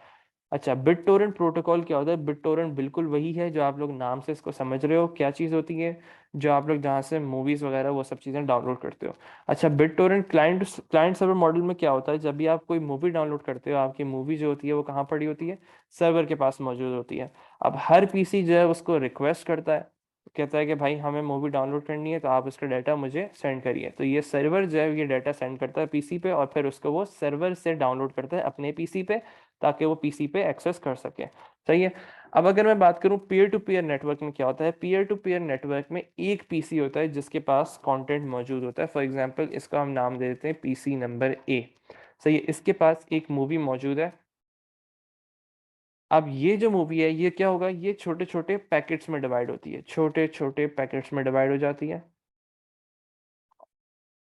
अच्छा, बिट टोरेंट प्रोटोकॉल क्या होता है, बिट टोरेंट बिल्कुल वही है जो आप लोग नाम से इसको समझ रहे हो। क्या चीज़ होती है, जो आप लोग जहाँ से मूवीज़ वगैरह वो सब चीज़ें डाउनलोड करते हो। अच्छा, bit Torrent client client server model में क्या होता है, जब भी आप कोई मूवी डाउनलोड करते हो, आपकी मूवी जो होती है वो कहाँ पड़ी होती है, सर्वर के पास मौजूद होती है। अब हर पीसी जो है उसको रिक्वेस्ट करता है, कहता है कि भाई हमें मूवी डाउनलोड करनी है, तो आप इसका डाटा मुझे सेंड करिए। तो ये सर्वर जो है ये डाटा सेंड करता है पीसी पे, और फिर उसको वो सर्वर से डाउनलोड करता है अपने पीसी पे, ताकि वो पीसी पे एक्सेस कर सके। सही है। अब अगर मैं बात करूं पीयर टू पीयर नेटवर्क में क्या होता है, पीयर टू पीयर नेटवर्क में एक पीसी होता है जिसके पास कंटेंट मौजूद होता है। फॉर एग्जांपल इसका हम नाम दे देते हैं पीसी नंबर ए। सही है। इसके पास एक मूवी मौजूद है। अब ये जो मूवी है ये क्या होगा, ये छोटे छोटे पैकेट्स में डिवाइड होती है, छोटे छोटे पैकेट्स में डिवाइड हो जाती है।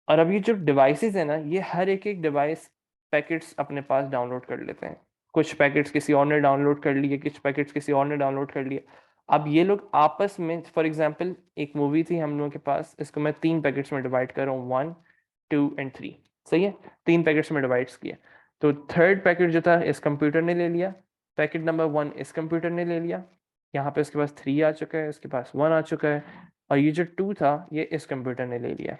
और अब ये जो डिवाइसेस है ना, ये हर एक एक डिवाइस पैकेट्स अपने पास डाउनलोड कर लेते हैं। कुछ पैकेट्स किसी और ने डाउनलोड कर लिए, कुछ पैकेट्स किसी और ने डाउनलोड कर लिए। अब ये लोग आपस में, फॉर एग्जांपल एक मूवी थी हम लोगों के पास, इसको मैं 3 पैकेट्स में डिवाइड कर रहा हूँ, 1, 2 एंड 3। सही है। 3 पैकेट्स में डिवाइड किया। तो थर्ड पैकेट जो था इस कंप्यूटर ने ले लिया, पैकेट नंबर 1 इस कंप्यूटर ने ले लिया, यहाँ पे इसके पास 3 आ चुका है, इसके पास 1 आ चुका है, और ये जो 2 था ये इस कंप्यूटर ने ले लिया।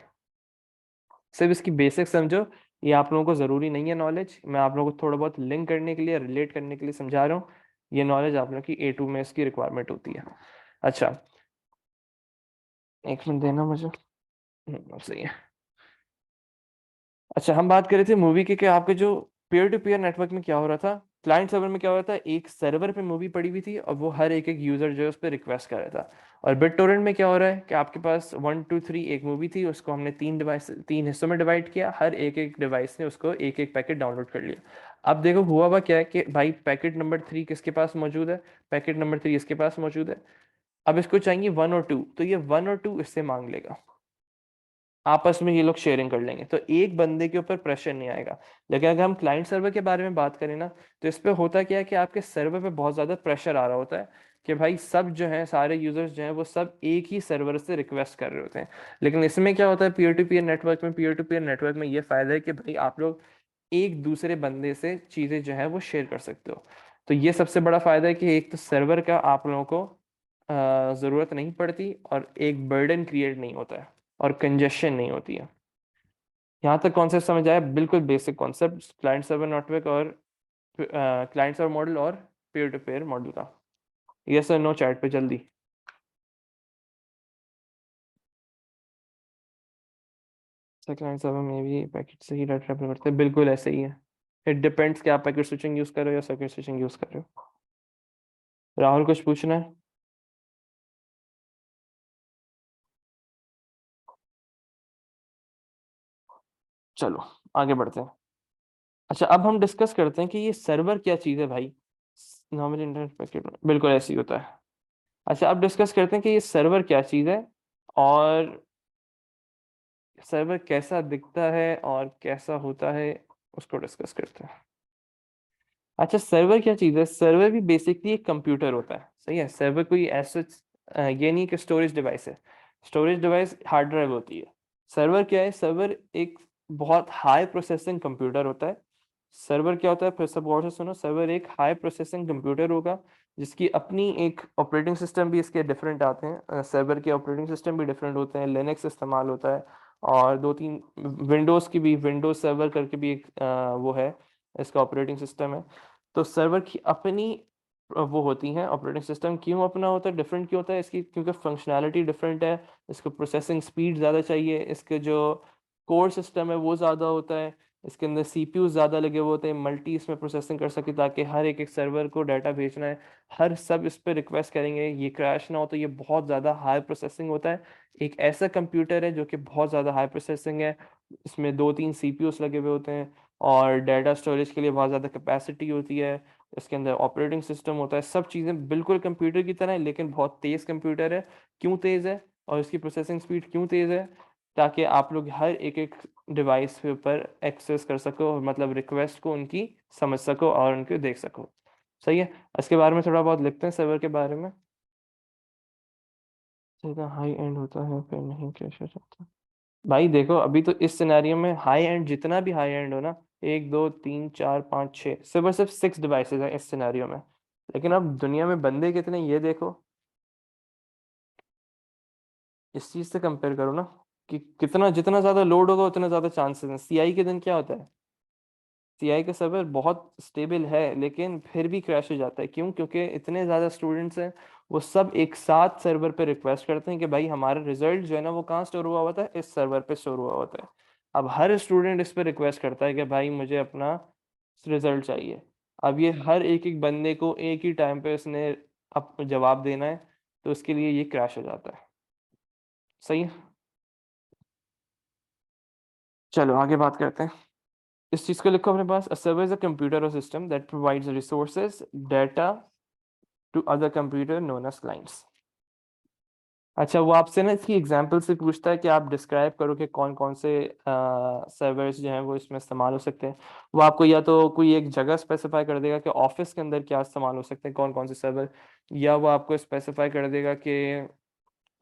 सिर्फ इसकी बेसिक समझो, ये आप लोगों को ज़रूरी नहीं है नॉलेज, मैं आप लोगों को थोड़ा बहुत लिंक करने के लिए, रिलेट करने के लिए समझा रहा हूँ। ये नॉलेज आप लोगों की A2 में इसकी रिक्वायरमेंट होती है। अच्छा, एक मिनट देना मुझे। सही है। अच्छा, हम बात कर रहे थे मूवी की कि आपके जो पीयर टू पीयर नेटवर्क में क्या हो रहा था, क्लाइंट सर्वर में क्या हो रहा था, एक सर्वर पे मूवी पड़ी हुई थी और वो हर एक एक यूजर जो है उस पर रिक्वेस्ट कर रहा था। और बिट टोरेंट में क्या हो रहा है कि आपके पास 1 2 3 एक मूवी थी, उसको हमने 3 हिस्सों में डिवाइड किया, हर एक एक डिवाइस ने उसको एक एक पैकेट डाउनलोड कर लिया। अब देखो हुआ हुआ क्या है कि भाई पैकेट नंबर 3 किसके पास मौजूद है, पैकेट नंबर 3 इसके पास मौजूद है। अब इसको चाहिए 1 और 2, तो ये 1 और 2 इससे मांग लेगा, आपस में ये लोग शेयरिंग कर लेंगे, तो एक बंदे के ऊपर प्रेशर नहीं आएगा। लेकिन अगर हम क्लाइंट सर्वर के बारे में बात करें ना, तो इस पे होता क्या है कि आपके सर्वर पे बहुत ज़्यादा प्रेशर आ रहा होता है कि भाई सब जो है, सारे यूजर्स जो हैं वो सब एक ही सर्वर से रिक्वेस्ट कर रहे होते हैं। लेकिन इसमें क्या होता है, पीयर टू पीयर नेटवर्क में, पीयर टू पीयर नेटवर्क में ये फ़ायदा है कि भाई आप लोग एक दूसरे बंदे से चीज़ें जो है वो शेयर कर सकते हो। तो ये सबसे बड़ा फ़ायदा है कि एक तो सर्वर का आप लोगों को ज़रूरत नहीं पड़ती, और एक बर्डन क्रिएट नहीं होता है, और कंजेशन नहीं होती है। यहाँ तक कॉन्सेप्ट समझ आया, बिल्कुल basic concept client server network और क्लाइंट सर्वर मॉडल और पीयर टू पीयर मॉडल का। यस और नो चैट पे जल्दी। क्लाइंट सर्वर में भी पैकेट से ही डाटा ट्रांसफर करते हैं, बिल्कुल ऐसे ही है। इट डिपेंड्स कि आप पैकेट स्विचिंग यूज कर रहे हो या सर्किट स्विचिंग यूज कर रहे हो। राहुल कुछ पूछना है? चलो आगे बढ़ते हैं। अच्छा, अब हम डिस्कस करते हैं कि ये सर्वर क्या चीज़ है भाई। नॉर्मल इंटरनेट पैकेट बिल्कुल ऐसे ही होता है। अच्छा, अब डिस्कस करते हैं कि ये सर्वर क्या चीज़ है, और सर्वर कैसा दिखता है और कैसा होता है, उसको डिस्कस करते हैं। अच्छा, सर्वर क्या चीज़ है, सर्वर भी बेसिकली एक कंप्यूटर होता है, सही है। सर्वर कोई ऐसा ये नहीं कि स्टोरेज डिवाइस है, स्टोरेज डिवाइस हार्ड ड्राइव होती है। सर्वर क्या है, सर्वर एक बहुत हाई प्रोसेसिंग कंप्यूटर होता है। सर्वर क्या होता है, फिर सब गौर से सुनो, सर्वर एक हाई प्रोसेसिंग कंप्यूटर होगा जिसकी अपनी एक ऑपरेटिंग सिस्टम भी इसके डिफरेंट आते हैं, सर्वर के ऑपरेटिंग सिस्टम भी डिफरेंट होते हैं, लिनक्स इस्तेमाल होता है, और 2 3 विंडोज़ की भी, विंडोज सर्वर करके भी एक वो है, इसका ऑपरेटिंग सिस्टम है। तो सर्वर की अपनी वो होती हैं ऑपरेटिंग सिस्टम। क्यों अपना होता है, डिफरेंट क्यों होता है इसकी, क्योंकि फंक्शनैलिटी डिफरेंट है, इसको प्रोसेसिंग स्पीड ज़्यादा चाहिए, इसके जो कोर सिस्टम है वो ज़्यादा होता है, इसके अंदर सीपीयू ज़्यादा लगे हुए होते हैं, मल्टी इसमें प्रोसेसिंग कर सके, ताकि हर एक एक सर्वर को डाटा भेजना है, हर सब इस पर रिक्वेस्ट करेंगे, ये क्रैश ना हो, तो ये बहुत ज़्यादा हाई प्रोसेसिंग होता है। एक ऐसा कंप्यूटर है जो कि बहुत ज़्यादा हाई प्रोसेसिंग है, इसमें 2 3 सीपीयूस लगे हुए होते हैं, और डाटा स्टोरेज के लिए बहुत ज़्यादा कैपेसिटी होती है, इसके अंदर ऑपरेटिंग सिस्टम होता है, सब चीज़ें बिल्कुल कंप्यूटर की तरह है, लेकिन बहुत तेज़ कंप्यूटर है। क्यों तेज़ है, और इसकी प्रोसेसिंग स्पीड क्यों तेज़ है, ताकि आप लोग हर एक एक डिवाइस के ऊपर एक्सेस कर सको, मतलब रिक्वेस्ट को उनकी समझ सको और उनको देख सको। सही है। इसके बारे में थोड़ा बहुत लिखते हैं सर्वर के बारे में। ज़्यादा हाई एंड होता है फिर नहीं कैश हो जाता। भाई देखो, अभी तो इस सिनेरियो में हाई एंड, जितना भी हाई एंड हो ना, 1 2 3 4 5 6, सिर्फ और सिर्फ 6 डिवाइसेज हैं इस सिनेरियो में। लेकिन अब दुनिया में बंदे कितने, ये देखो, इस चीज से कंपेयर करो ना, कि कितना, जितना ज्यादा लोड होगा उतना ज्यादा चांसेस हैं। सीआई के दिन क्या होता है, सीआई का सर्वर बहुत स्टेबल है, लेकिन फिर भी क्रैश हो जाता है। क्यों, क्योंकि इतने ज़्यादा स्टूडेंट्स हैं, वो सब एक साथ सर्वर पे रिक्वेस्ट करते हैं कि भाई हमारा रिजल्ट जो है ना वो कहाँ स्टोर हुआ होता है, इस सर्वर पे स्टोर हुआ होता है। अब हर स्टूडेंट इस पे रिक्वेस्ट करता है कि भाई मुझे अपना रिजल्ट चाहिए। अब ये हर एक एक बंदे को एक ही टाइम पे उसने अब जवाब देना है, तो उसके लिए ये क्रैश हो जाता है। सही है। चलो आगे बात करते हैं। इस चीज़ को लिखो अपने पास, a server is a computer or system that provides resources, data to other computer known as clients। अच्छा, वो आपसे ना इसकी एग्जांपल से पूछता है कि आप डिस्क्राइब करो कि कौन कौन से सर्वर्स जो हैं वो इसमें इस्तेमाल हो सकते हैं। वो आपको या तो कोई एक जगह स्पेसिफाई कर देगा कि ऑफिस के अंदर क्या इस्तेमाल हो सकते हैं, कौन कौन से सर्वर, या वो आपको स्पेसिफाई कर देगा कि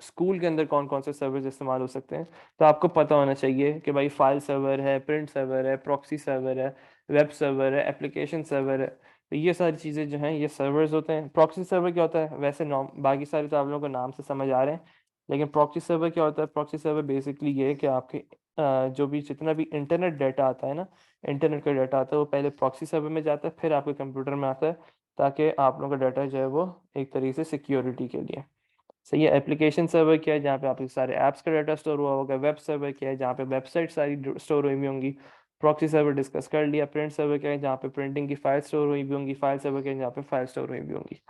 स्कूल के अंदर कौन कौन से सर्वर्स इस्तेमाल हो सकते हैं। तो आपको पता होना चाहिए कि भाई फाइल सर्वर है, प्रिंट सर्वर है, प्रॉक्सी सर्वर है, वेब सर्वर है, एप्लीकेशन सर्वर है। तो ये सारी चीज़ें जो हैं ये सर्वर्स होते हैं। प्रॉक्सी सर्वर क्या होता है, वैसे नॉम बाकी सारे तो आप लोगों को नाम से समझ आ रहे हैं, लेकिन प्रॉक्सी सर्वर क्या होता है? प्रॉक्सी सर्वर बेसिकली ये है कि आपके जो भी जितना भी इंटरनेट डाटा आता है ना, इंटरनेट का डाटा आता है वो पहले प्रॉक्सी सर्वर में जाता है, फिर आपके कंप्यूटर में आता है, ताकि आप लोगों का डाटा जो है वो एक तरीके से सिक्योरिटी के लिए सही है। एप्लीकेशन सर्वर क्या है, जहाँ पे आपके सारे ऐप्स का डाटा स्टोर हुआ होगा। वेब सर्वर क्या है, जहाँ पे वेबसाइट सारी स्टोर हुई होंगी। प्रॉक्सी सर्वर डिस्कस कर लिया। प्रिंट सर्वर क्या है, जहाँ पे प्रिंटिंग की फाइल स्टोर हुई भी होंगी। फाइल सर्वर क्या है, जहाँ पे फाइल स्टोर हुई भी होंगी।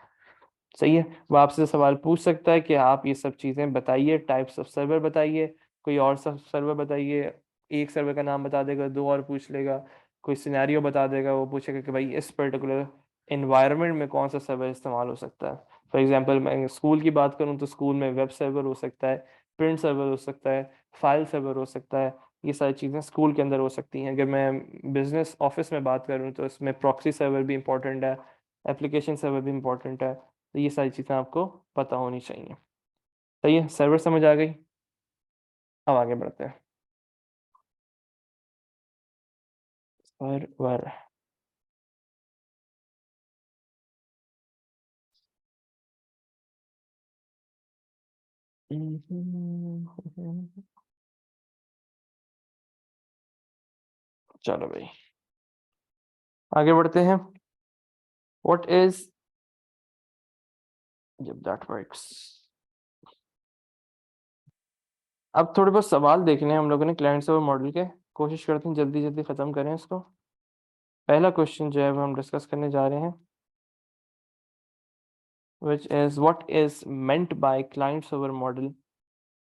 सही है। वो आपसे सवाल पूछ सकता है कि आप ये सब चीज़ें बताइए, टाइप्स ऑफ सर्वर बताइए, कोई और सब सर्वर बताइए। एक सर्वर का नाम बता देगा, दो और पूछ लेगा। कोई सिनेरियो बता देगा, वो पूछेगा कि भाई इस पर्टिकुलर इन्वायरमेंट में कौन सा सर्वर इस्तेमाल हो सकता है। फॉर एग्जांपल मैं स्कूल की बात करूं तो स्कूल में वेब सर्वर हो सकता है, प्रिंट सर्वर हो सकता है, फाइल सर्वर हो सकता है। ये सारी चीज़ें स्कूल के अंदर हो सकती हैं। अगर मैं बिजनेस ऑफिस में बात करूं तो इसमें प्रॉक्सी सर्वर भी इंपॉर्टेंट है, एप्लीकेशन सर्वर भी इंपॉर्टेंट है। तो ये सारी चीज़ें आपको पता होनी चाहिए। सही है, सर्वर समझ आ गई। अब आगे बढ़ते हैं। सर्वर। चलो भाई आगे बढ़ते हैं। व्हाट इज, जब दैट वर्क्स। अब थोड़े बहुत सवाल देखने हैं हम लोगों ने क्लाइंट सर्वर मॉडल के। कोशिश करते हैं जल्दी जल्दी खत्म करें इसको। पहला क्वेश्चन जो है वो हम डिस्कस करने जा रहे हैं, which is what is meant by client server model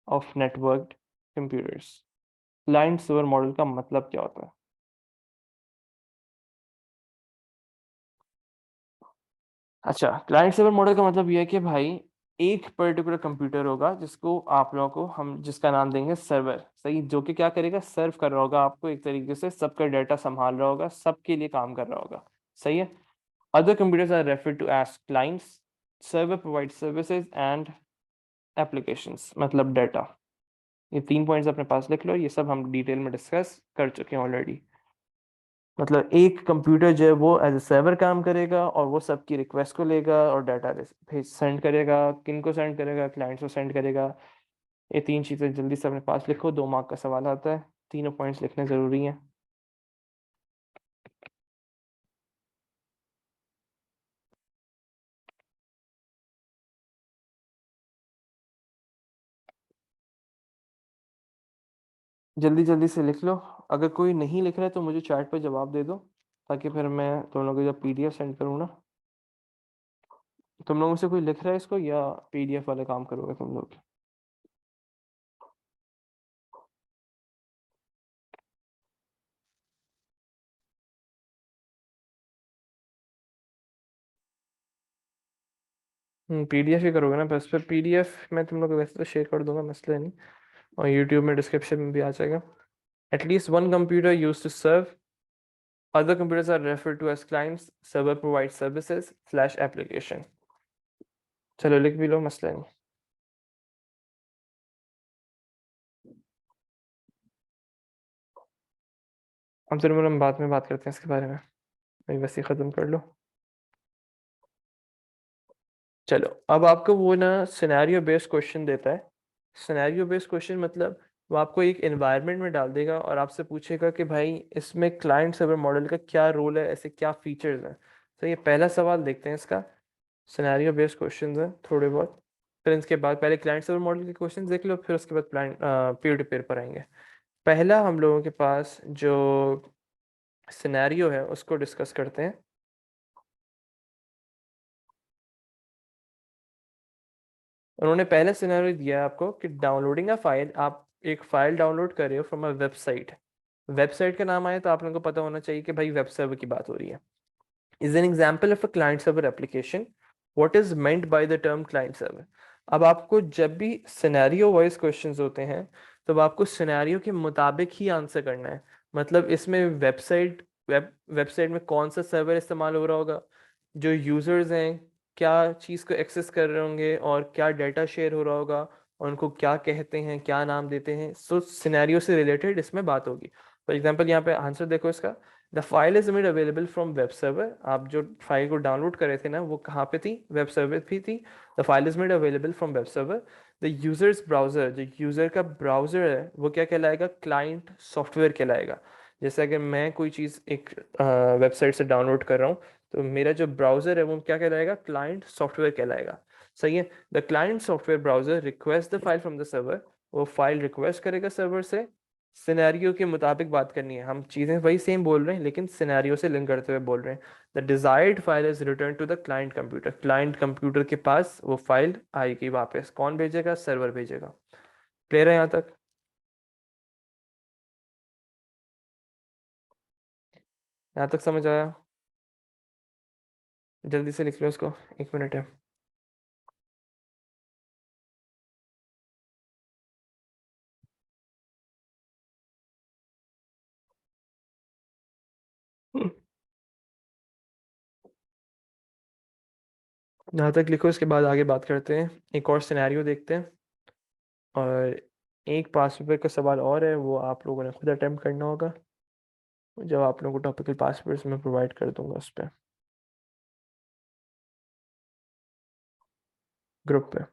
of networked computers। Client server model का मतलब क्या होता है? अच्छा, क्लाइंट सर्वर मॉडल का मतलब ये है कि भाई एक पर्टिकुलर कंप्यूटर होगा जिसको आप लोगों को हम जिसका नाम देंगे सर्वर, सही, जो कि क्या करेगा, सर्व कर रहा होगा आपको एक तरीके से, सबका डाटा संभाल रहा होगा, सबके लिए काम कर रहा होगा। सही है। Other computers are refer to as clients. Server provide services and applications, मतलब डाटा। ये 3 पॉइंट्स अपने पास लिख लो, ये सब हम डिटेल में डिस्कस कर चुके हैं ऑलरेडी। मतलब एक कंप्यूटर जो है वो एज ए सर्वर काम करेगा और वो सबकी रिक्वेस्ट को लेगा और डाटा भेज सेंड करेगा। किन को सेंड करेगा? क्लाइंट्स को सेंड करेगा। ये 3 चीज़ें जल्दी से अपने पास लिखो, 2 मार्क का सवाल आता है, तीनों पॉइंट्स लिखने ज़रूरी हैं। जल्दी जल्दी से लिख लो। अगर कोई नहीं लिख रहा है तो मुझे चैट पर जवाब दे दो, ताकि फिर मैं तुम लोगों को जब पीडीएफ सेंड करूँ ना। तुम लोगों में से कोई लिख रहा है इसको या पीडीएफ वाले काम करोगे तुम लोग? पीडीएफ ही करोगे ना? बस फिर पीडीएफ मैं तुम लोग को वैसे तो शेयर कर दूंगा, मसला नहीं। और यूट्यूब में डिस्क्रिप्शन में भी आ जाएगा। At least one computer use to serve, other computers are referred to as clients, server provides services slash application। चलो लिख भी लो, मसला नहीं। हम फिर हम बाद में बात करते हैं इसके बारे में, अभी बस ये ख़त्म कर लो। चलो अब आपको वो ना सिनेरियो बेस्ड क्वेश्चन देता है। सिनेरियो बेस्ड क्वेश्चन मतलब वो आपको एक एनवायरनमेंट में डाल देगा और आपसे पूछेगा कि भाई इसमें क्लाइंट सर्वर मॉडल का क्या रोल है, ऐसे क्या फीचर्स हैं। तो ये पहला सवाल देखते हैं इसका। सिनेरियो बेस्ड क्वेश्चन है थोड़े बहुत, फिर इसके बाद पहले क्लाइंट सर्वर मॉडल के क्वेश्चन देख लो, फिर उसके बाद प्लान पीयर टू पीयर पर आएंगे। पहला हम लोगों के पास जो सिनेरियो है उसको डिस्कस करते हैं। उन्होंने पहले सिनेरियो दिया है आपको कि डाउनलोडिंग अ फाइल, आप एक फाइल डाउनलोड कर रहे हो फ्रॉम अ वेबसाइट। वेबसाइट का नाम आए तो आप लोगों को पता होना चाहिए कि भाई वेब सर्वर की बात हो रही है। Is an example of a client server application. What is meant by the term client server. अब आपको जब भी सिनेरियो वाइज क्वेश्चंस होते हैं तो आपको सिनेरियो के मुताबिक ही आंसर करना है। मतलब इसमें वेबसाइट में कौन सा सर्वर इस्तेमाल हो रहा होगा, जो यूजर्स हैं क्या चीज़ को एक्सेस कर रहे होंगे और क्या डाटा शेयर हो रहा होगा, और उनको क्या कहते हैं, क्या नाम देते हैं। सो सिनेरियो से रिलेटेड इसमें बात होगी। फॉर एग्जांपल यहाँ पे आंसर देखो इसका। The file is made available from web server. आप जो फाइल को डाउनलोड कर रहे थे ना, वो कहाँ पे थी? वेब सर्वर भी थी। The file is made available from web server. The users browser, जो यूजर का ब्राउजर है वो क्या कहलाएगा? क्लाइंट सॉफ्टवेयर कहलाएगा। जैसे अगर मैं कोई चीज़ एक वेबसाइट से डाउनलोड कर रहा हूँ, तो मेरा जो ब्राउजर है वो क्या कहलाएगा? क्लाइंट सॉफ्टवेयर कहलाएगा। सही है। The client software browser request the file from the server. वो फाइल रिक्वेस्ट करेगा सर्वर से। सिनेरियो के मुताबिक बात करनी है, हम चीज़ें वही सेम बोल रहे हैं लेकिन सिनेरियो से लिंक करते हुए बोल रहे हैं। The desired file is return to the client computer. Client computer के पास वो फाइल आएगी वापस। कौन भेजेगा? सर्वर भेजेगा। क्लियर है यहाँ तक? यहाँ तक समझ आया? जल्दी से लिख लो इसको, 1 मिनट है। यहाँ तक लिखो, इसके बाद आगे बात करते हैं। एक और सिनेरियो देखते हैं। और एक पास पेपर का सवाल और है, वो आप लोगों ने खुद अटेम्प्ट करना होगा। जब आप लोगों को टॉपिकल पास पेपर्स में प्रोवाइड कर दूंगा उस पर, ग्रुप पे।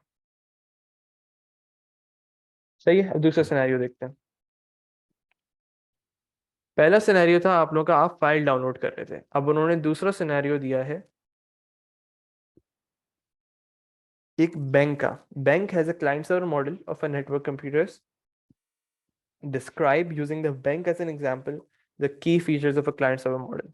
सही है। अब दूसरा सिनेरियो देखते हैं। पहला सिनेरियो था आप लोगों का, आप फाइल डाउनलोड कर रहे थे। अब उन्होंने दूसरा सिनेरियो दिया है एक बैंक का। Bank has a client server model of a network computers. Describe using the bank as an example the key features of a client server model।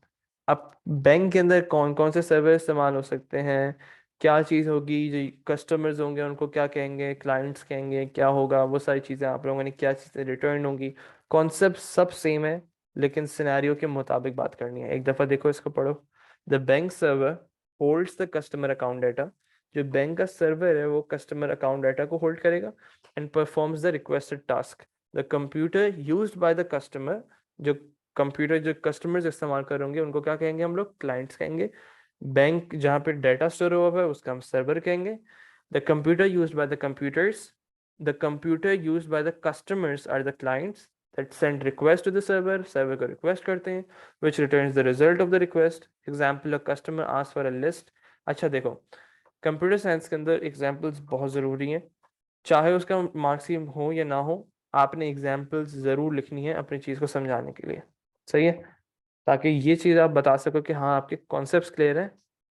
अब बैंक के अंदर कौन कौन से सर्वर इस्तेमाल हो सकते हैं, क्या चीज़ होगी, जो कस्टमर्स होंगे उनको क्या कहेंगे, क्लाइंट्स कहेंगे, क्या होगा, वो सारी चीज़ें आप लोगों ने क्या चीज़ें रिटर्न होंगी। कॉन्सेप्ट सब सेम है, लेकिन सिनेरियो के मुताबिक बात करनी है। एक दफ़ा देखो, इसको पढ़ो। The bank server holds the customer account data. जो बैंक का सर्वर है वो कस्टमर अकाउंट डाटा को होल्ड करेगा। And performs the requested task. The computer used by the customer, जो कंप्यूटर जो कस्टमर्स इस्तेमाल करेंगे उनको क्या कहेंगे हम लोग? क्लाइंट्स कहेंगे। बैंक जहाँ पे डाटा स्टोर हुआ है उसका हम सर्वर कहेंगे। The computer used by the computers, the computer used by the customers are the clients that send request to the server, server को request करते हैं, which returns the result of the request। example, a customer asks for a list। अच्छा देखो, computer science के अंदर examples बहुत ज़रूरी हैं। चाहे उसका मार्क्सिम हो या ना हो, आपने एग्जाम्पल्स ज़रूर लिखनी है अपनी चीज़ को समझाने के लिए। सही है। ताकि ये चीज़ आप बता सको कि हाँ आपके कॉन्सेप्ट्स क्लियर है,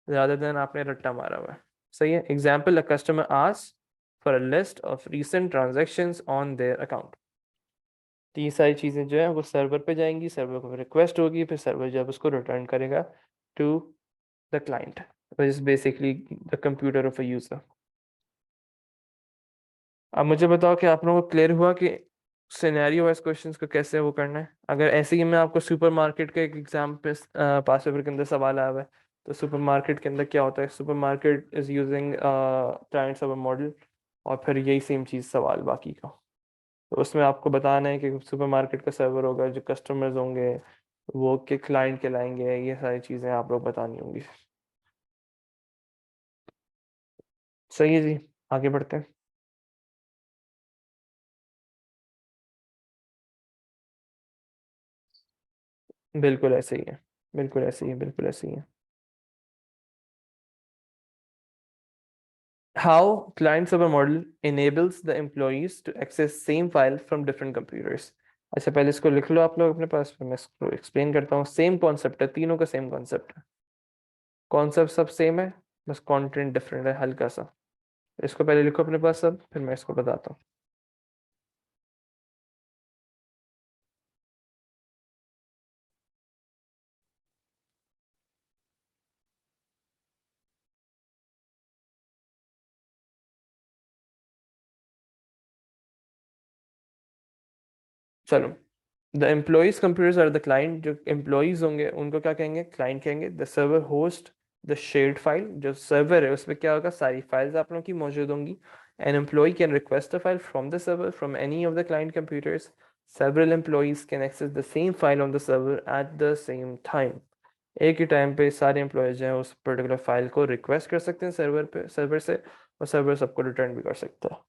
ज़्यादा देर आपने रट्टा मारा हुआ है। सही है। Example, a customer ask for a list of recent transactions on their account. तो ये सारी चीज़ें जो है वो सर्वर पे जाएंगी, सर्वर को रिक्वेस्ट होगी, फिर सर्वर जब उसको रिटर्न करेगा to the client, which is basically the computer of a user. अब मुझे बताओ कि आप लोगों को क्लियर हुआ कि सिनेरियो वाइज क्वेश्चंस को कैसे वो करना है। अगर ऐसे ही मैं आपको सुपरमार्केट का एक एग्जाम पे पास पेपर के अंदर सवाल आया हुआ है, तो सुपरमार्केट के अंदर क्या होता है? Supermarket is using client server model, और फिर यही सेम चीज़ सवाल बाकी का। तो उसमें आपको बताना है कि सुपरमार्केट का सर्वर होगा, जो कस्टमर्स होंगे वो के क्लाइंट कहलाएंगे, ये सारी चीज़ें आप लोग बतानी होंगी। सही है जी। आगे बढ़ते हैं। बिल्कुल ऐसे ही है, बिल्कुल ऐसे ही है, बिल्कुल ऐसे ही है। How client server model enables the employees to access same file from different computers। अच्छा पहले इसको लिख लो आप लोग अपने पास, फिर मैं इसको एक्सप्लेन करता हूँ। सेम कॉन्सेप्ट है, तीनों का सेम कॉन्सेप्ट है। कॉन्सेप्ट सब सेम है, बस कंटेंट डिफरेंट है हल्का सा। इसको पहले लिखो अपने पास सब, फिर मैं इसको बताता हूँ। चलो, the employees computers are the client. जो एम्प्लॉइज होंगे उनको क्या कहेंगे? क्लाइंट कहेंगे। The server host the shared file. जो सर्वर है उसमें क्या होगा? सारी फाइल्स आप लोगों की मौजूद होंगी। An employee can request a file from the server from any of the client computers. Several employees can access the same file on the server at the same time. एक ही टाइम पे सारे employees जो हैं उस particular file को request कर सकते हैं सर्वर पे, सर्वर से, और सर्वर सबको रिटर्न भी कर सकता है।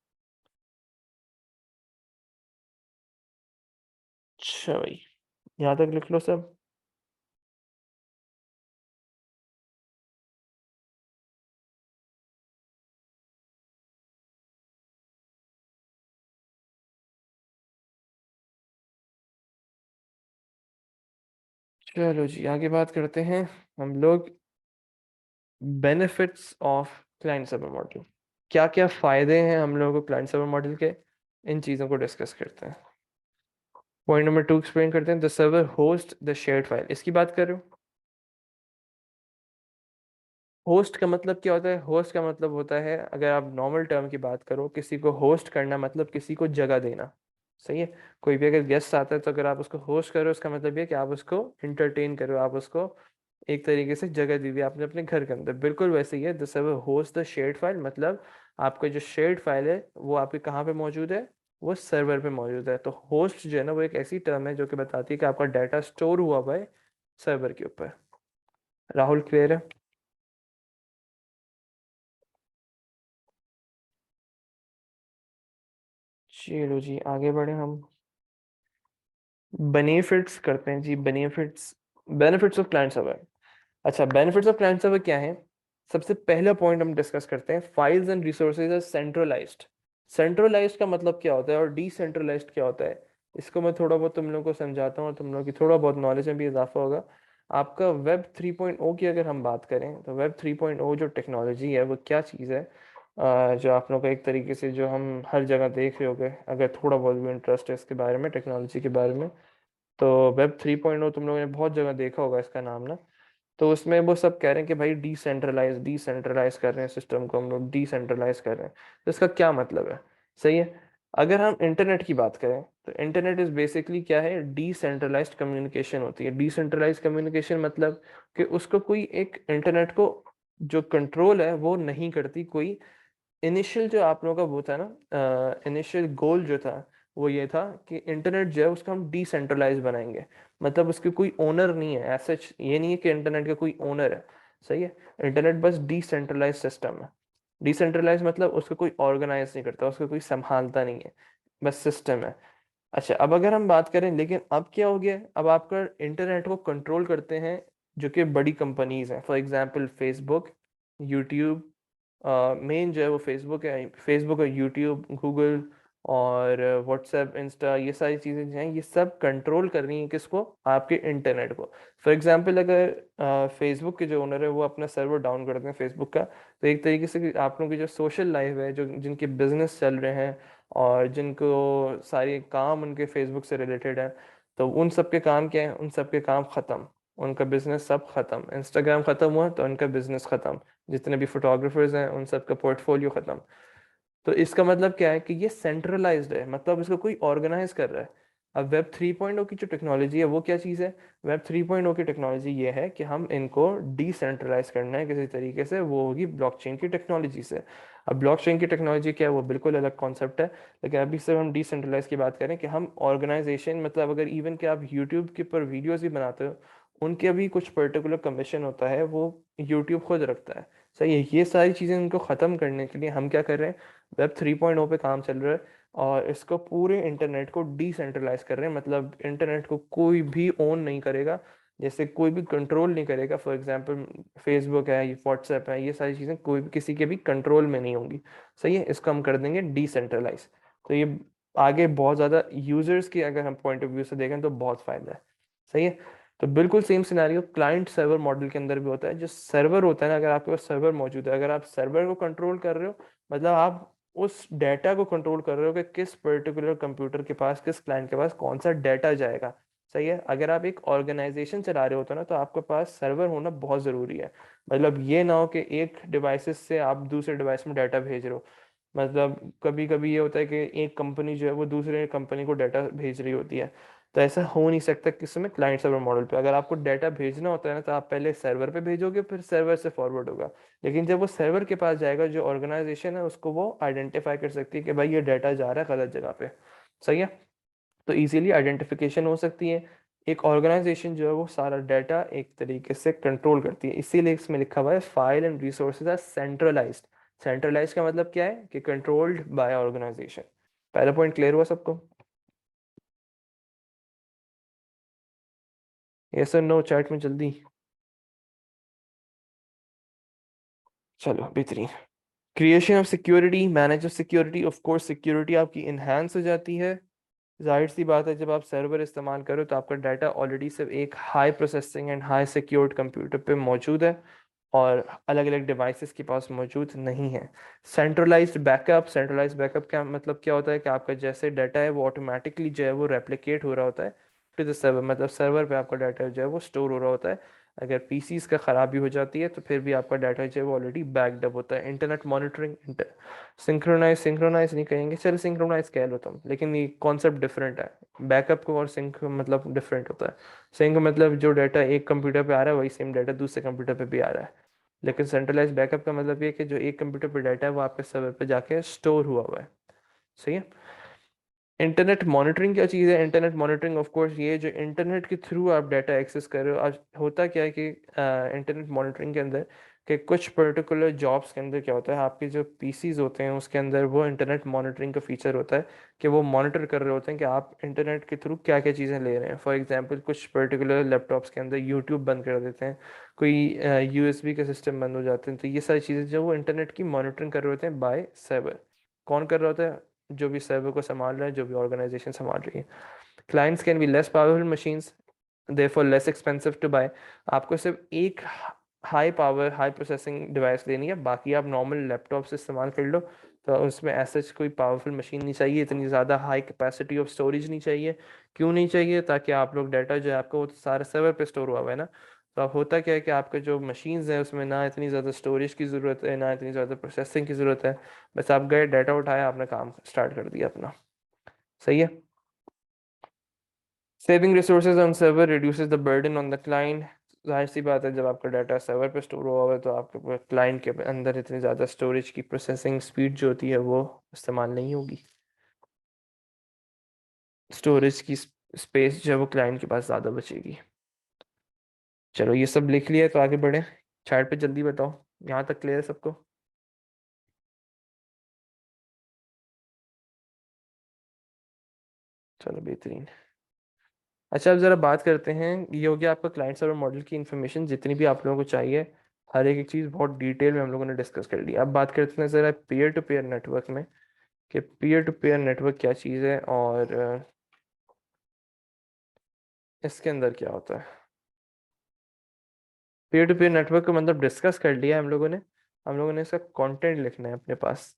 अच्छा भाई, यहाँ तक लिख लो सब। चलो जी आगे बात करते हैं हम लोग benefits of client server model. क्या क्या फायदे हैं हम लोगों को क्लाइंट सर्वर मॉडल के, इन चीज़ों को डिस्कस करते हैं। पॉइंट नंबर 2 एक्सप्लेन करते हैं, the server host the shared file. इसकी बात कर रहे हो। होस्ट का मतलब क्या होता है? होस्ट का मतलब होता है, अगर आप नॉर्मल टर्म की बात करो, किसी को होस्ट करना मतलब किसी को जगह देना। सही है। कोई भी अगर गेस्ट आता है तो अगर आप उसको होस्ट करो, उसका मतलब ये कि आप उसको इंटरटेन करो, आप उसको एक तरीके से जगह दी हुई आपने अपने घर के अंदर। बिल्कुल वैसे ही है, the server host the shared file, मतलब आपका जो शेयर्ड फाइल है वो आपके कहाँ पे मौजूद है? वो सर्वर पे मौजूद है। तो होस्ट जो है ना, वो एक ऐसी टर्म है जो कि बताती है कि आपका डाटा स्टोर हुआ हुआ है सर्वर के ऊपर। राहुल क्लियर है? चलो जी आगे बढ़े हम। बेनिफिट्स करते हैं जी, benefits. Benefits of client server. अच्छा, बेनिफिट्स ऑफ क्लाइंट सर्वर क्या है? सबसे पहला पॉइंट हम डिस्कस करते हैं, files and resources are centralised. Centralised का मतलब क्या होता है और डिसेंट्रलाइज्ड क्या होता है, इसको मैं थोड़ा बहुत तुम लोगों को समझाता हूँ और तुम लोगों की थोड़ा बहुत नॉलेज में भी इजाफा होगा। आपका वेब 3.0 की अगर हम बात करें तो वेब 3.0 जो टेक्नोलॉजी है वो क्या चीज़ है, जो आप लोगों का एक तरीके से जो हम हर जगह देख रहे होगे, अगर थोड़ा बहुत भी इंटरेस्ट है इसके बारे में, टेक्नोलॉजी के बारे में, तो वेब 3.0 तुम लोगों ने बहुत जगह देखा होगा इसका नाम ना। तो उसमें वो सब कह रहे हैं कि भाई डिसेंट्रलाइज डिसेंट्रलाइज कर रहे हैं सिस्टम को, हम लोग डिसेंट्रलाइज कर रहे हैं। तो इसका क्या मतलब है? सही है। अगर हम इंटरनेट की बात करें तो इंटरनेट इज बेसिकली क्या है? डिसेंट्रलाइज्ड कम्युनिकेशन होती है। डिसेंट्रलाइज्ड कम्युनिकेशन मतलब कि उसको कोई एक इंटरनेट को जो कंट्रोल है वो नहीं करती कोई। इनिशियल जो आप लोगों का वो था ना, इनिशियल गोल जो था वो ये था कि इंटरनेट जो है उसको हम डिसेंट्रलाइज बनाएंगे। मतलब उसके कोई ओनर नहीं है, ऐसा ये नहीं है कि इंटरनेट का कोई ओनर है। सही है। इंटरनेट बस डिसेंट्रलाइज सिस्टम है। डिसेंट्रलाइज मतलब उसको कोई ऑर्गेनाइज नहीं करता, उसको कोई संभालता नहीं है, बस सिस्टम है। अच्छा, अब अगर हम बात करें, लेकिन अब क्या हो गया, अब आपका इंटरनेट को कंट्रोल करते हैं जो कि बड़ी कंपनीज हैं, for example Facebook, YouTube. Main जो है वो फेसबुक है, फेसबुक और यूट्यूब, गूगल और व्हाट्सएप, इंस्टा, ये सारी चीज़ें जो हैं ये सब कंट्रोल कर रही हैं किसको? आपके इंटरनेट को। फॉर एग्जांपल अगर फेसबुक के जो ओनर है वो अपना सर्वर डाउन कर दें फेसबुक का, तो एक तरीके से आप लोगों की जो सोशल लाइफ है, जो जिनके बिजनेस चल रहे हैं और जिनको सारे काम उनके फेसबुक से रिलेटेड है, तो उन सब के काम क्या है? उन सब के काम खत्म, उनका बिजनेस सब खत्म। इंस्टाग्राम खत्म हुआ तो उनका बिजनेस खत्म, जितने भी फोटोग्राफर्स हैं उन सब का पोर्टफोलियो खत्म। तो इसका मतलब क्या है कि ये सेंट्रलाइज्ड है, मतलब इसको कोई ऑर्गेनाइज कर रहा है। अब वेब 3.0 की जो टेक्नोलॉजी है वो क्या चीज़ है? वेब 3.0 की टेक्नोलॉजी ये है कि हम इनको डिसेंट्रलाइज करना है किसी तरीके से, वो होगी ब्लॉकचेन की टेक्नोलॉजी से। अब ब्लॉकचेन की टेक्नोलॉजी क्या है, वो बिल्कुल अलग कॉन्सेप्ट है। लेकिन अभी से हम डिसेंट्रलाइज की बात करें कि हम ऑर्गेनाइजेशन, मतलब अगर इवन कि आप यूट्यूब के ऊपर वीडियोज भी बनाते हो, उनके भी कुछ पर्टिकुलर कमीशन होता है, वो यूट्यूब खुद रखता है। सही है। ये सारी चीज़ें उनको ख़त्म करने के लिए हम क्या कर रहे हैं? वेब 3.0 पे काम चल रहा है और इसको पूरे इंटरनेट को डिसेंट्रलाइज कर रहे हैं, मतलब इंटरनेट को कोई भी ओन नहीं करेगा, जैसे कोई भी कंट्रोल नहीं करेगा। फॉर एग्जांपल फेसबुक है, ये व्हाट्सएप है, ये सारी चीज़ें कोई भी किसी के भी कंट्रोल में नहीं होंगी। सही है। इसको हम कर देंगे डिसेंट्रलाइज। तो ये आगे बहुत ज़्यादा यूजर्स की अगर हम पॉइंट ऑफ व्यू से देखें तो बहुत फायदा है। सही है। तो बिल्कुल same scenario client server model के अंदर भी होता है। जो सर्वर होता है ना, अगर आपके पास सर्वर मौजूद है, अगर आप सर्वर को कंट्रोल कर रहे हो, मतलब आप उस डेटा को कंट्रोल कर रहे हो कि किस पर्टिकुलर कंप्यूटर के पास, किस क्लाइंट के पास कौन सा डेटा जाएगा। सही है। अगर आप एक ऑर्गेनाइजेशन चला रहे होते हो ना, तो आपके पास सर्वर होना बहुत ज़रूरी है। मतलब ये ना हो कि एक डिवाइसेस से आप दूसरे डिवाइस में डाटा भेज रहे हो। मतलब कभी कभी ये होता है कि एक कंपनी जो है वो दूसरे कंपनी को डाटा भेज रही होती है। तो ऐसा हो नहीं सकता किसमें? क्लाइंट सर्वर मॉडल पे। अगर आपको डाटा भेजना होता है ना, तो आप पहले सर्वर पे भेजोगे, फिर सर्वर से फॉरवर्ड होगा। लेकिन जब वो सर्वर के पास जाएगा, जो ऑर्गेनाइजेशन है उसको वो आइडेंटिफाई कर सकती है कि भाई ये डाटा जा रहा है गलत जगह पे। सही है। तो इजीली आइडेंटिफिकेशन हो सकती है। एक ऑर्गेनाइजेशन जो है वो सारा डाटा एक तरीके से कंट्रोल करती है, इसीलिए इसमें लिखा हुआ है file and resources are centralised. Centralise का मतलब क्या है? कि कंट्रोल्ड बाय ऑर्गेनाइजेशन। पहला पॉइंट क्लियर हुआ सबको? यस और नो चैट में जल्दी। चलो बेहतरीन। Creation of security, manage of security. Of course security आपकी इनहेंस हो जाती है जाहिर सी बात है जब आप सर्वर इस्तेमाल करो तो आपका डाटा ऑलरेडी सिर्फ एक high processing and high secured computer पे मौजूद है और अलग अलग डिवाइसेस के पास मौजूद नहीं है। सेंट्रलाइज्ड बैकअप का मतलब क्या होता है कि आपका जैसे डाटा है वो ऑटोमेटिकली जो है वो रेप्लिकेट हो रहा होता है टू द सर्वर, मतलब सर्वर पे आपका डाटा जो है वो स्टोर हो रहा होता है। अगर पीसीस का ख़राबी हो जाती है तो फिर भी आपका डाटा जो है वो ऑलरेडी बैकड अप होता है। इंटरनेट मॉनिटरिंग, सिंक्रोनाइज सिंक्रोनाइज नहीं कहेंगे, चलो सिंक्रोनाइज कह लो तुम, लेकिन ये कॉन्सेप्ट डिफरेंट है। बैकअप को और सिंक मतलब डिफरेंट होता है। सिंक मतलब जो डाटा एक कंप्यूटर पे आ रहा है वही सेम डाटा दूसरे कंप्यूटर पे भी आ रहा है। लेकिन सेंट्रलाइज बैकअप का मतलब ये है कि जो एक कंप्यूटर पे डाटा है वो आपके सर्वर पे जाके स्टोर हुआ हुआ है। सही है। इंटरनेट मॉनिटरिंग क्या चीज़ है? इंटरनेट मॉनिटरिंग ऑफ कोर्स ये जो इंटरनेट के थ्रू आप डाटा एक्सेस कर रहे हो। आज होता क्या है कि इंटरनेट मॉनिटरिंग के अंदर कि कुछ पर्टिकुलर जॉब्स के अंदर क्या होता है, आपके जो पीसीज होते हैं उसके अंदर वो इंटरनेट मॉनिटरिंग का फीचर होता है कि वो मॉनिटर कर रहे होते हैं कि आप इंटरनेट के थ्रू क्या क्या चीज़ें ले रहे हैं। फॉर एग्जांपल कुछ पर्टिकुलर लैपटॉप्स के अंदर यूट्यूब बंद कर देते हैं, कोई यूएसबी का सिस्टम बंद हो जाते हैं, तो ये सारी चीज़ें जो वो इंटरनेट की मॉनिटरिंग कर रहे होते हैं बाय सर्वर। कौन कर रहा होता है? जो भी सर्वर को संभाल रहा है, जो भी ऑर्गेनाइजेशन संभाल रही है। Clients can be less powerful machines, therefore less expensive to buy. आपको सिर्फ एक high power high processing device लेनी है, बाकी आप नॉर्मल लैपटॉप से इस्तेमाल कर लो। तो उसमें ऐसा कोई पावरफुल मशीन नहीं चाहिए, इतनी ज़्यादा हाई कैपेसिटी ऑफ स्टोरेज नहीं चाहिए। क्यों नहीं चाहिए? ताकि आप लोग डाटा जो है आपका वो तो सारा सर्वर पे स्टोर हुआ हुआ है ना। तो अब होता क्या है कि आपके जो मशीन्स हैं उसमें ना इतनी ज़्यादा स्टोरेज की ज़रूरत है ना इतनी ज़्यादा प्रोसेसिंग की ज़रूरत है। बस आप गए डाटा उठाया, आपने काम स्टार्ट कर दिया अपना। सही है। Saving resources on server reduces the burden on the client. जाहिर सी बात है जब आपका डाटा सर्वर पे स्टोर हुआ हुआ है तो आपके क्लाइंट के अंदर इतनी ज़्यादा स्टोरेज की प्रोसेसिंग स्पीड जो होती है वो इस्तेमाल नहीं होगी। स्टोरेज की स्पेस जो है वो क्लाइंट के पास ज़्यादा बचेगी। चलो ये सब लिख लिया तो आगे बढ़े। चैट पे जल्दी बताओ, यहाँ तक क्लियर है सबको? चलो बेहतरीन। अच्छा अब ज़रा बात करते हैं, ये हो गया आपका क्लाइंट सर्वर मॉडल की इन्फॉर्मेशन जितनी भी आप लोगों को चाहिए। हर एक चीज़ बहुत डिटेल में हम लोगों ने डिस्कस कर लिया। अब बात करते हैं ज़रा पीयर टू पीयर नेटवर्क में कि पीयर टू पीयर नेटवर्क क्या चीज़ है और इसके अंदर क्या होता है। पीयर टू पीयर नेटवर्क का मतलब डिस्कस कर लिया हम लोगों ने इसका कंटेंट लिखना है अपने पास।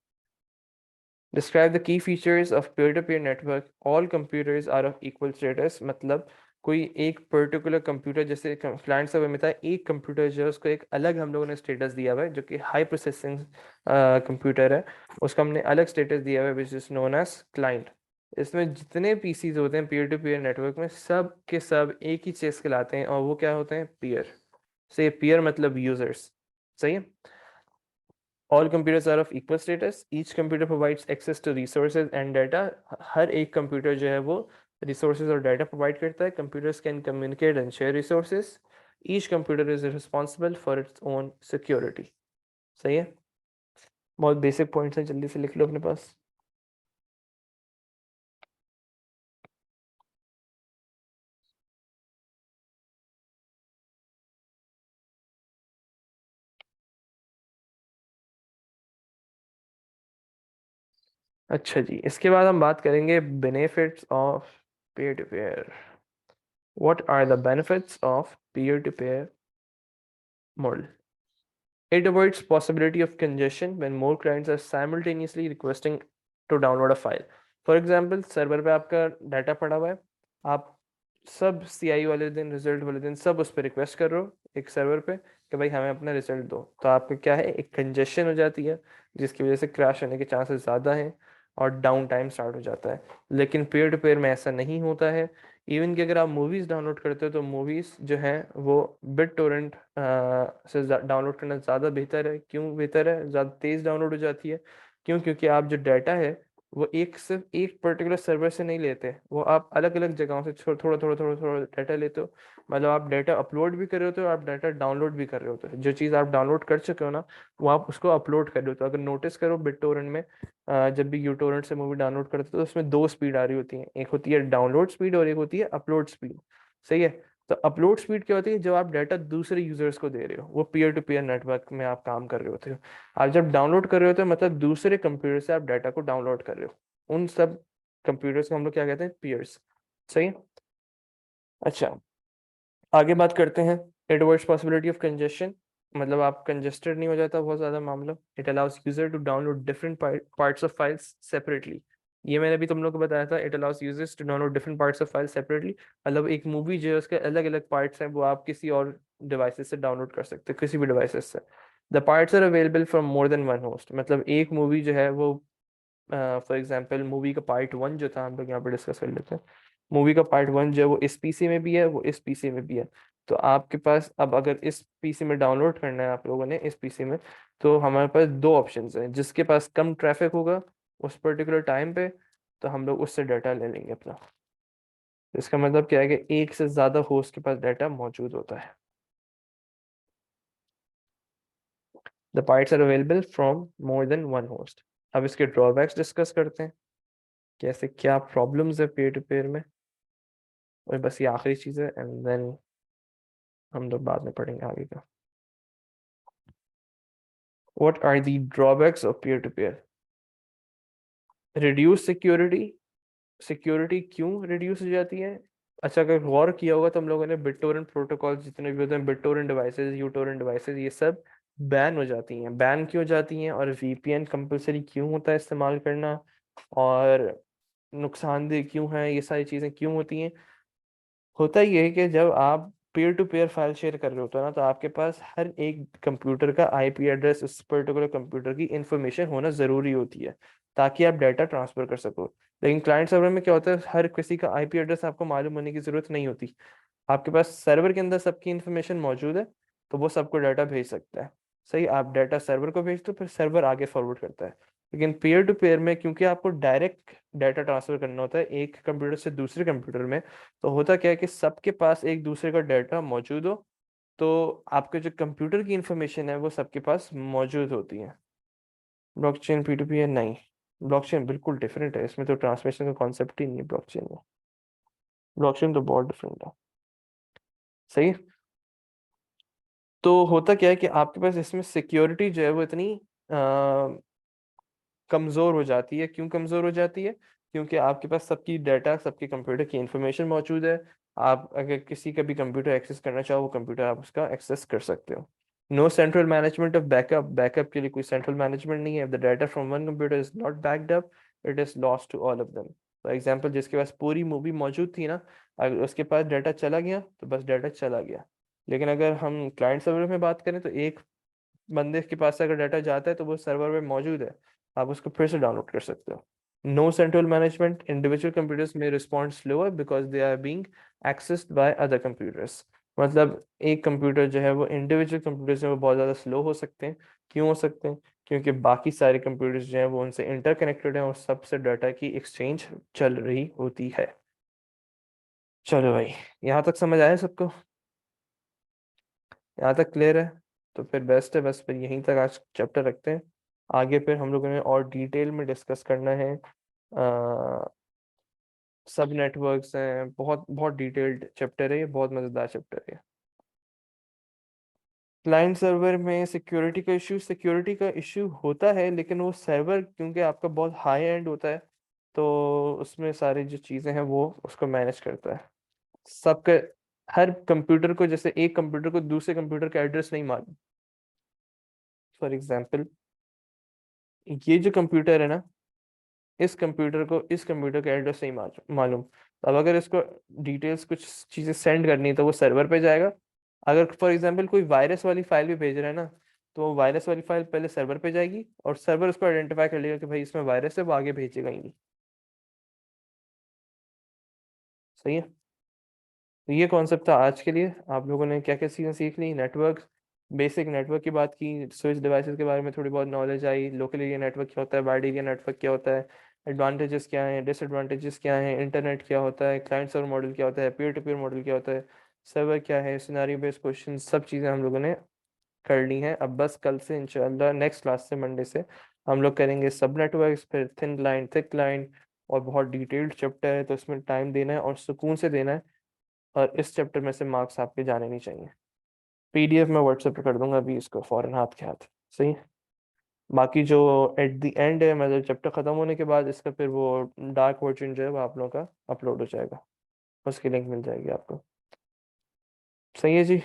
Describe the key features of peer-to-peer network. All computers are of equal status. मतलब कोई एक पर्टिकुलर कंप्यूटर, जैसे क्लाइंट सर्वर में था, एक कंप्यूटर जो है उसको एक अलग हम लोगों ने स्टेटस दिया हुआ है जो कि हाई प्रोसेसिंग कंप्यूटर है। उसका हमने अलग स्टेटस दिया हुआ है which is known as client. इसमें जितने पीसीज होते हैं पीयर टू पीयर नेटवर्क में सब के सब एक ही चीज़ कहलाते हैं और वो क्या होते हैं? पीयर। से पीयर मतलब यूजर्स। सही है। All computers are of equal status. Each computer provides access to resources and data. हर एक कंप्यूटर जो है वो resources और data provide करता है। Computers can communicate and share resources. Each computer is responsible for its own security. सही है। बहुत बेसिक पॉइंट्स हैं, जल्दी से लिख लो अपने पास। अच्छा जी, इसके बाद हम बात करेंगे benefits of peer to peer. What are the benefits of peer to peer model? It avoids possibility of congestion when more clients are simultaneously requesting to download a file. For example, server पे आपका data पड़ा हुआ है, आप सब CI वाले दिन result वाले दिन सब उस पर रिक्वेस्ट कर रहे हो एक सर्वर पे कि भाई हमें अपना रिजल्ट दो, तो आपका क्या है, एक कंजेशन हो जाती है जिसकी वजह से क्रैश होने के चांसेस ज़्यादा हैं और डाउन टाइम स्टार्ट हो जाता है। लेकिन पेयर टू पेयर में ऐसा नहीं होता है। इवन कि अगर आप मूवीज़ डाउनलोड करते हो तो मूवीज़ जो हैं वो बिट टोरेंट से डाउनलोड करना ज़्यादा बेहतर है। क्यों बेहतर है? ज़्यादा तेज़ डाउनलोड हो जाती है। क्यों? क्योंकि आप जो डाटा है वो एक सिर्फ एक पर्टिकुलर सर्वर से नहीं लेते, वो आप अलग अलग जगहों से थोड़ा थोड़ा थोड़ा थोड़ा डाटा लेते हो। मतलब आप डाटा अपलोड भी कर रहे होते हो, आप डाटा डाउनलोड भी कर रहे होते हो। जो चीज़ आप डाउनलोड कर चुके हो ना वो आप उसको अपलोड कर रहे हो। तो अगर नोटिस करो बिट टोरेंट में जब भी यूटोरेंट से मूवी डाउनलोड करते हो तो उसमें दो स्पीड आ रही होती है, एक होती है डाउनलोड स्पीड और एक होती है अपलोड स्पीड। सही है। तो अपलोड स्पीड क्या होती है? जब आप डाटा दूसरे यूजर्स को दे रहे हो, वो पीयर टू पीयर नेटवर्क में आप काम कर रहे होते हो। आप जब डाउनलोड कर रहे होते हो मतलब दूसरे कंप्यूटर से आप डाटा को डाउनलोड कर रहे हो। उन सब कंप्यूटर्स को हम लोग क्या कहते हैं, पीयर्स। सही है। अच्छा, आगे बात करते हैं एडवर्स पॉसिबिलिटी ऑफ कंजेशन, मतलब आप कंजेस्टेड नहीं हो जाता बहुत ज़्यादा मामला। It allows user to download different parts of files separately. ये मैंने भी तुम लोग को बताया था, it allows users to download different parts of files separately. मतलब एक मूवी जो है उसके अलग अलग पार्ट्स हैं, वो आप किसी और डिवाइसेस से डाउनलोड कर सकते हो, किसी भी डिवाइसेस से। The parts are available from more than one host, मतलब एक मूवी जो है वो, फॉर एग्जाम्पल मूवी का पार्ट वन जो था, हम लोग यहाँ पे डिस्कस कर लेते हैं। मूवी का पार्ट वन जो है वो इस पीसी में भी है, वो इस पीसी में भी है। तो आपके पास अब अगर इस पीसी में डाउनलोड करना है आप लोगों ने इस पीसी में, तो हमारे पास दो ऑप्शंस हैं। जिसके पास कम ट्रैफिक होगा उस पर्टिकुलर टाइम पे, तो हम लोग उससे डाटा ले लेंगे अपना। इसका मतलब क्या है कि एक से ज्यादा होस्ट के पास डाटा मौजूद होता है। The parts are available from more than one host. अब इसके ड्रॉबैक्स डिस्कस करते हैं, कैसे क्या प्रॉब्लम्स है पेयर टू पेयर में। और बस ये आखिरी चीज़ है, एंड देन हम लोग बाद में पढ़ेंगे आगे का। What are the drawbacks of peer to peer? Reduce security. Security क्यों रिड्यूस हो जाती है? अच्छा, अगर गौर किया होगा तो हम लोगों ने बिटटोरेंट प्रोटोकॉल जितने भी होते हैं, बिटटोरेंट डिवाइसेस, यूटोरेंट डिवाइसेस, ये सब बैन हो जाती हैं। बैन क्यों हो जाती हैं? और वीपीएन कंपलसरी क्यों होता है इस्तेमाल करना? और नुकसानदेह क्यों है? ये सारी चीज़ें क्यों होती हैं? होता ये है कि जब आप peer to peer file share कर रहे होते हो ना, तो आपके पास हर एक कंप्यूटर का आईपी एड्रेस, उस पर्टिकुलर कंप्यूटर की इंफॉर्मेशन होना ज़रूरी होती है, ताकि आप डाटा ट्रांसफर कर सको। लेकिन क्लाइंट सर्वर में क्या होता है, हर किसी का आईपी एड्रेस आपको मालूम होने की ज़रूरत नहीं होती। आपके पास सर्वर के अंदर सबकी इंफॉर्मेशन मौजूद है, तो वो सबको डाटा भेज सकता है। सही, आप डाटा सर्वर को भेजते हो, फिर सर्वर आगे फॉरवर्ड करता है। लेकिन पेयर टू पेयर में क्योंकि आपको डायरेक्ट डाटा ट्रांसफर करना होता है एक कंप्यूटर से दूसरे कंप्यूटर में, तो होता क्या है कि सबके पास एक दूसरे का डाटा मौजूद हो, तो आपके जो कंप्यूटर की इंफॉर्मेशन है वो सबके पास मौजूद होती है। ब्लॉकचेन पी टू पी है नहीं, ब्लॉकचेन बिल्कुल डिफरेंट है, इसमें तो ट्रांसमिशन का कॉन्सेप्ट ही नहीं है ब्लॉकचेन में। ब्लॉकचेन तो बहुत डिफरेंट है। सही। तो होता क्या है कि आपके पास इसमें सिक्योरिटी जो है वो इतनी कमज़ोर हो जाती है। क्यों कमज़ोर हो जाती है? क्योंकि आपके पास सबकी डाटा, सबके कंप्यूटर की इंफॉर्मेशन मौजूद है। आप अगर किसी का भी कंप्यूटर एक्सेस करना चाहो, वो कंप्यूटर आप उसका एक्सेस कर सकते हो। No central management of backup, backup के लिए कोई सेंट्रल मैनेजमेंट नहीं है। The data from one computer is not backed up, it is lost to all of them. For example, जिसके पास पूरी मूवी मौजूद थी ना, अगर उसके पास डाटा चला गया तो बस डाटा चला गया। लेकिन अगर हम क्लाइंट सर्वर में बात करें, तो एक बंदे के पास से अगर डाटा जाता है तो वो सर्वर में मौजूद है, आप उसको फिर से डाउनलोड कर सकते हो। No central management, individual computers में respond slower because they are being accessed by other computers. मतलब एक कंप्यूटर जो है वो इंडिविजुअल कंप्यूटर्स में वो बहुत ज़्यादा स्लो हो सकते हैं। क्यों हो सकते हैं? क्योंकि बाकी सारे कंप्यूटर्स जो हैं वो उनसे इंटरकनेक्टेड हैं और सबसे डाटा की एक्सचेंज चल रही होती है। चलो भाई, यहाँ तक समझ आया सबको? यहाँ तक क्लियर है? तो फिर बेस्ट है, बस फिर यहीं तक आज चैप्टर रखते हैं। आगे फिर हम लोगों ने और डिटेल में डिस्कस करना है। सब नेटवर्क्स हैं, बहुत बहुत डिटेल्ड चैप्टर है ये, बहुत मज़ेदार चैप्टर है। क्लाइंट सर्वर में सिक्योरिटी का इशू होता है, लेकिन वो सर्वर क्योंकि आपका बहुत हाई एंड होता है, तो उसमें सारी जो चीज़ें हैं वो उसको मैनेज करता है। सबके, हर कंप्यूटर को, जैसे एक कंप्यूटर को दूसरे कंप्यूटर का एड्रेस नहीं मालूम। फॉर एग्जांपल, ये जो कंप्यूटर है ना, इस कंप्यूटर को इस कंप्यूटर का एड्रेस नहीं मालूम। अब अगर इसको डिटेल्स कुछ चीज़ें सेंड करनी है तो वो सर्वर पे जाएगा। अगर फॉर एग्जांपल कोई वायरस वाली फाइल भी भेज रहा है ना, तो वो वायरस वाली फाइल पहले सर्वर पे जाएगी और सर्वर उसको आइडेंटिफाई कर लेगा कि भाई इसमें वायरस है, वो आगे भेजेगा ही नहीं। सही है। तो ये कॉन्सेप्ट था आज के लिए। आप लोगों ने क्या क्या चीज़ें सीख ली? नेटवर्क, बेसिक नेटवर्क की बात की, स्विच डिवाइसेस के बारे में थोड़ी बहुत नॉलेज आई, लोकल एरिया नेटवर्क क्या होता है, वाइड एरिया नेटवर्क क्या होता है, एडवांटेजेस क्या हैं, डिसएडवांटेजेस क्या हैं, इंटरनेट क्या होता है, क्लाइंट सर्वर मॉडल क्या होता है, पीयर टू पीयर मॉडल क्या होता है, सर्वर क्या है, सिनेरियो बेस्ड क्वेश्चन, सब चीज़ें हम लोगों ने कर ली हैं। अब बस कल से इंशाल्लाह नेक्स्ट क्लास से, मंडे से, हम लोग करेंगे सब नेटवर्क्स, फिर थिन लाइन, थिक लाइन, और बहुत डिटेल्ड चैप्टर है, तो इसमें टाइम देना है और सुकून से देना है। और इस चैप्टर में से मार्क्स आपके जाने नहीं चाहिए। पीडीएफ में व्हाट्सएप पे कर दूंगा अभी इसको फौरन हाथ के हाथ। सही है? बाकी जो एट द एंड है, मतलब चैप्टर खत्म होने के बाद इसका फिर वो डार्क वर्जन जो है वो आप लोगों का अपलोड हो जाएगा, उसकी लिंक मिल जाएगी आपको। सही है जी।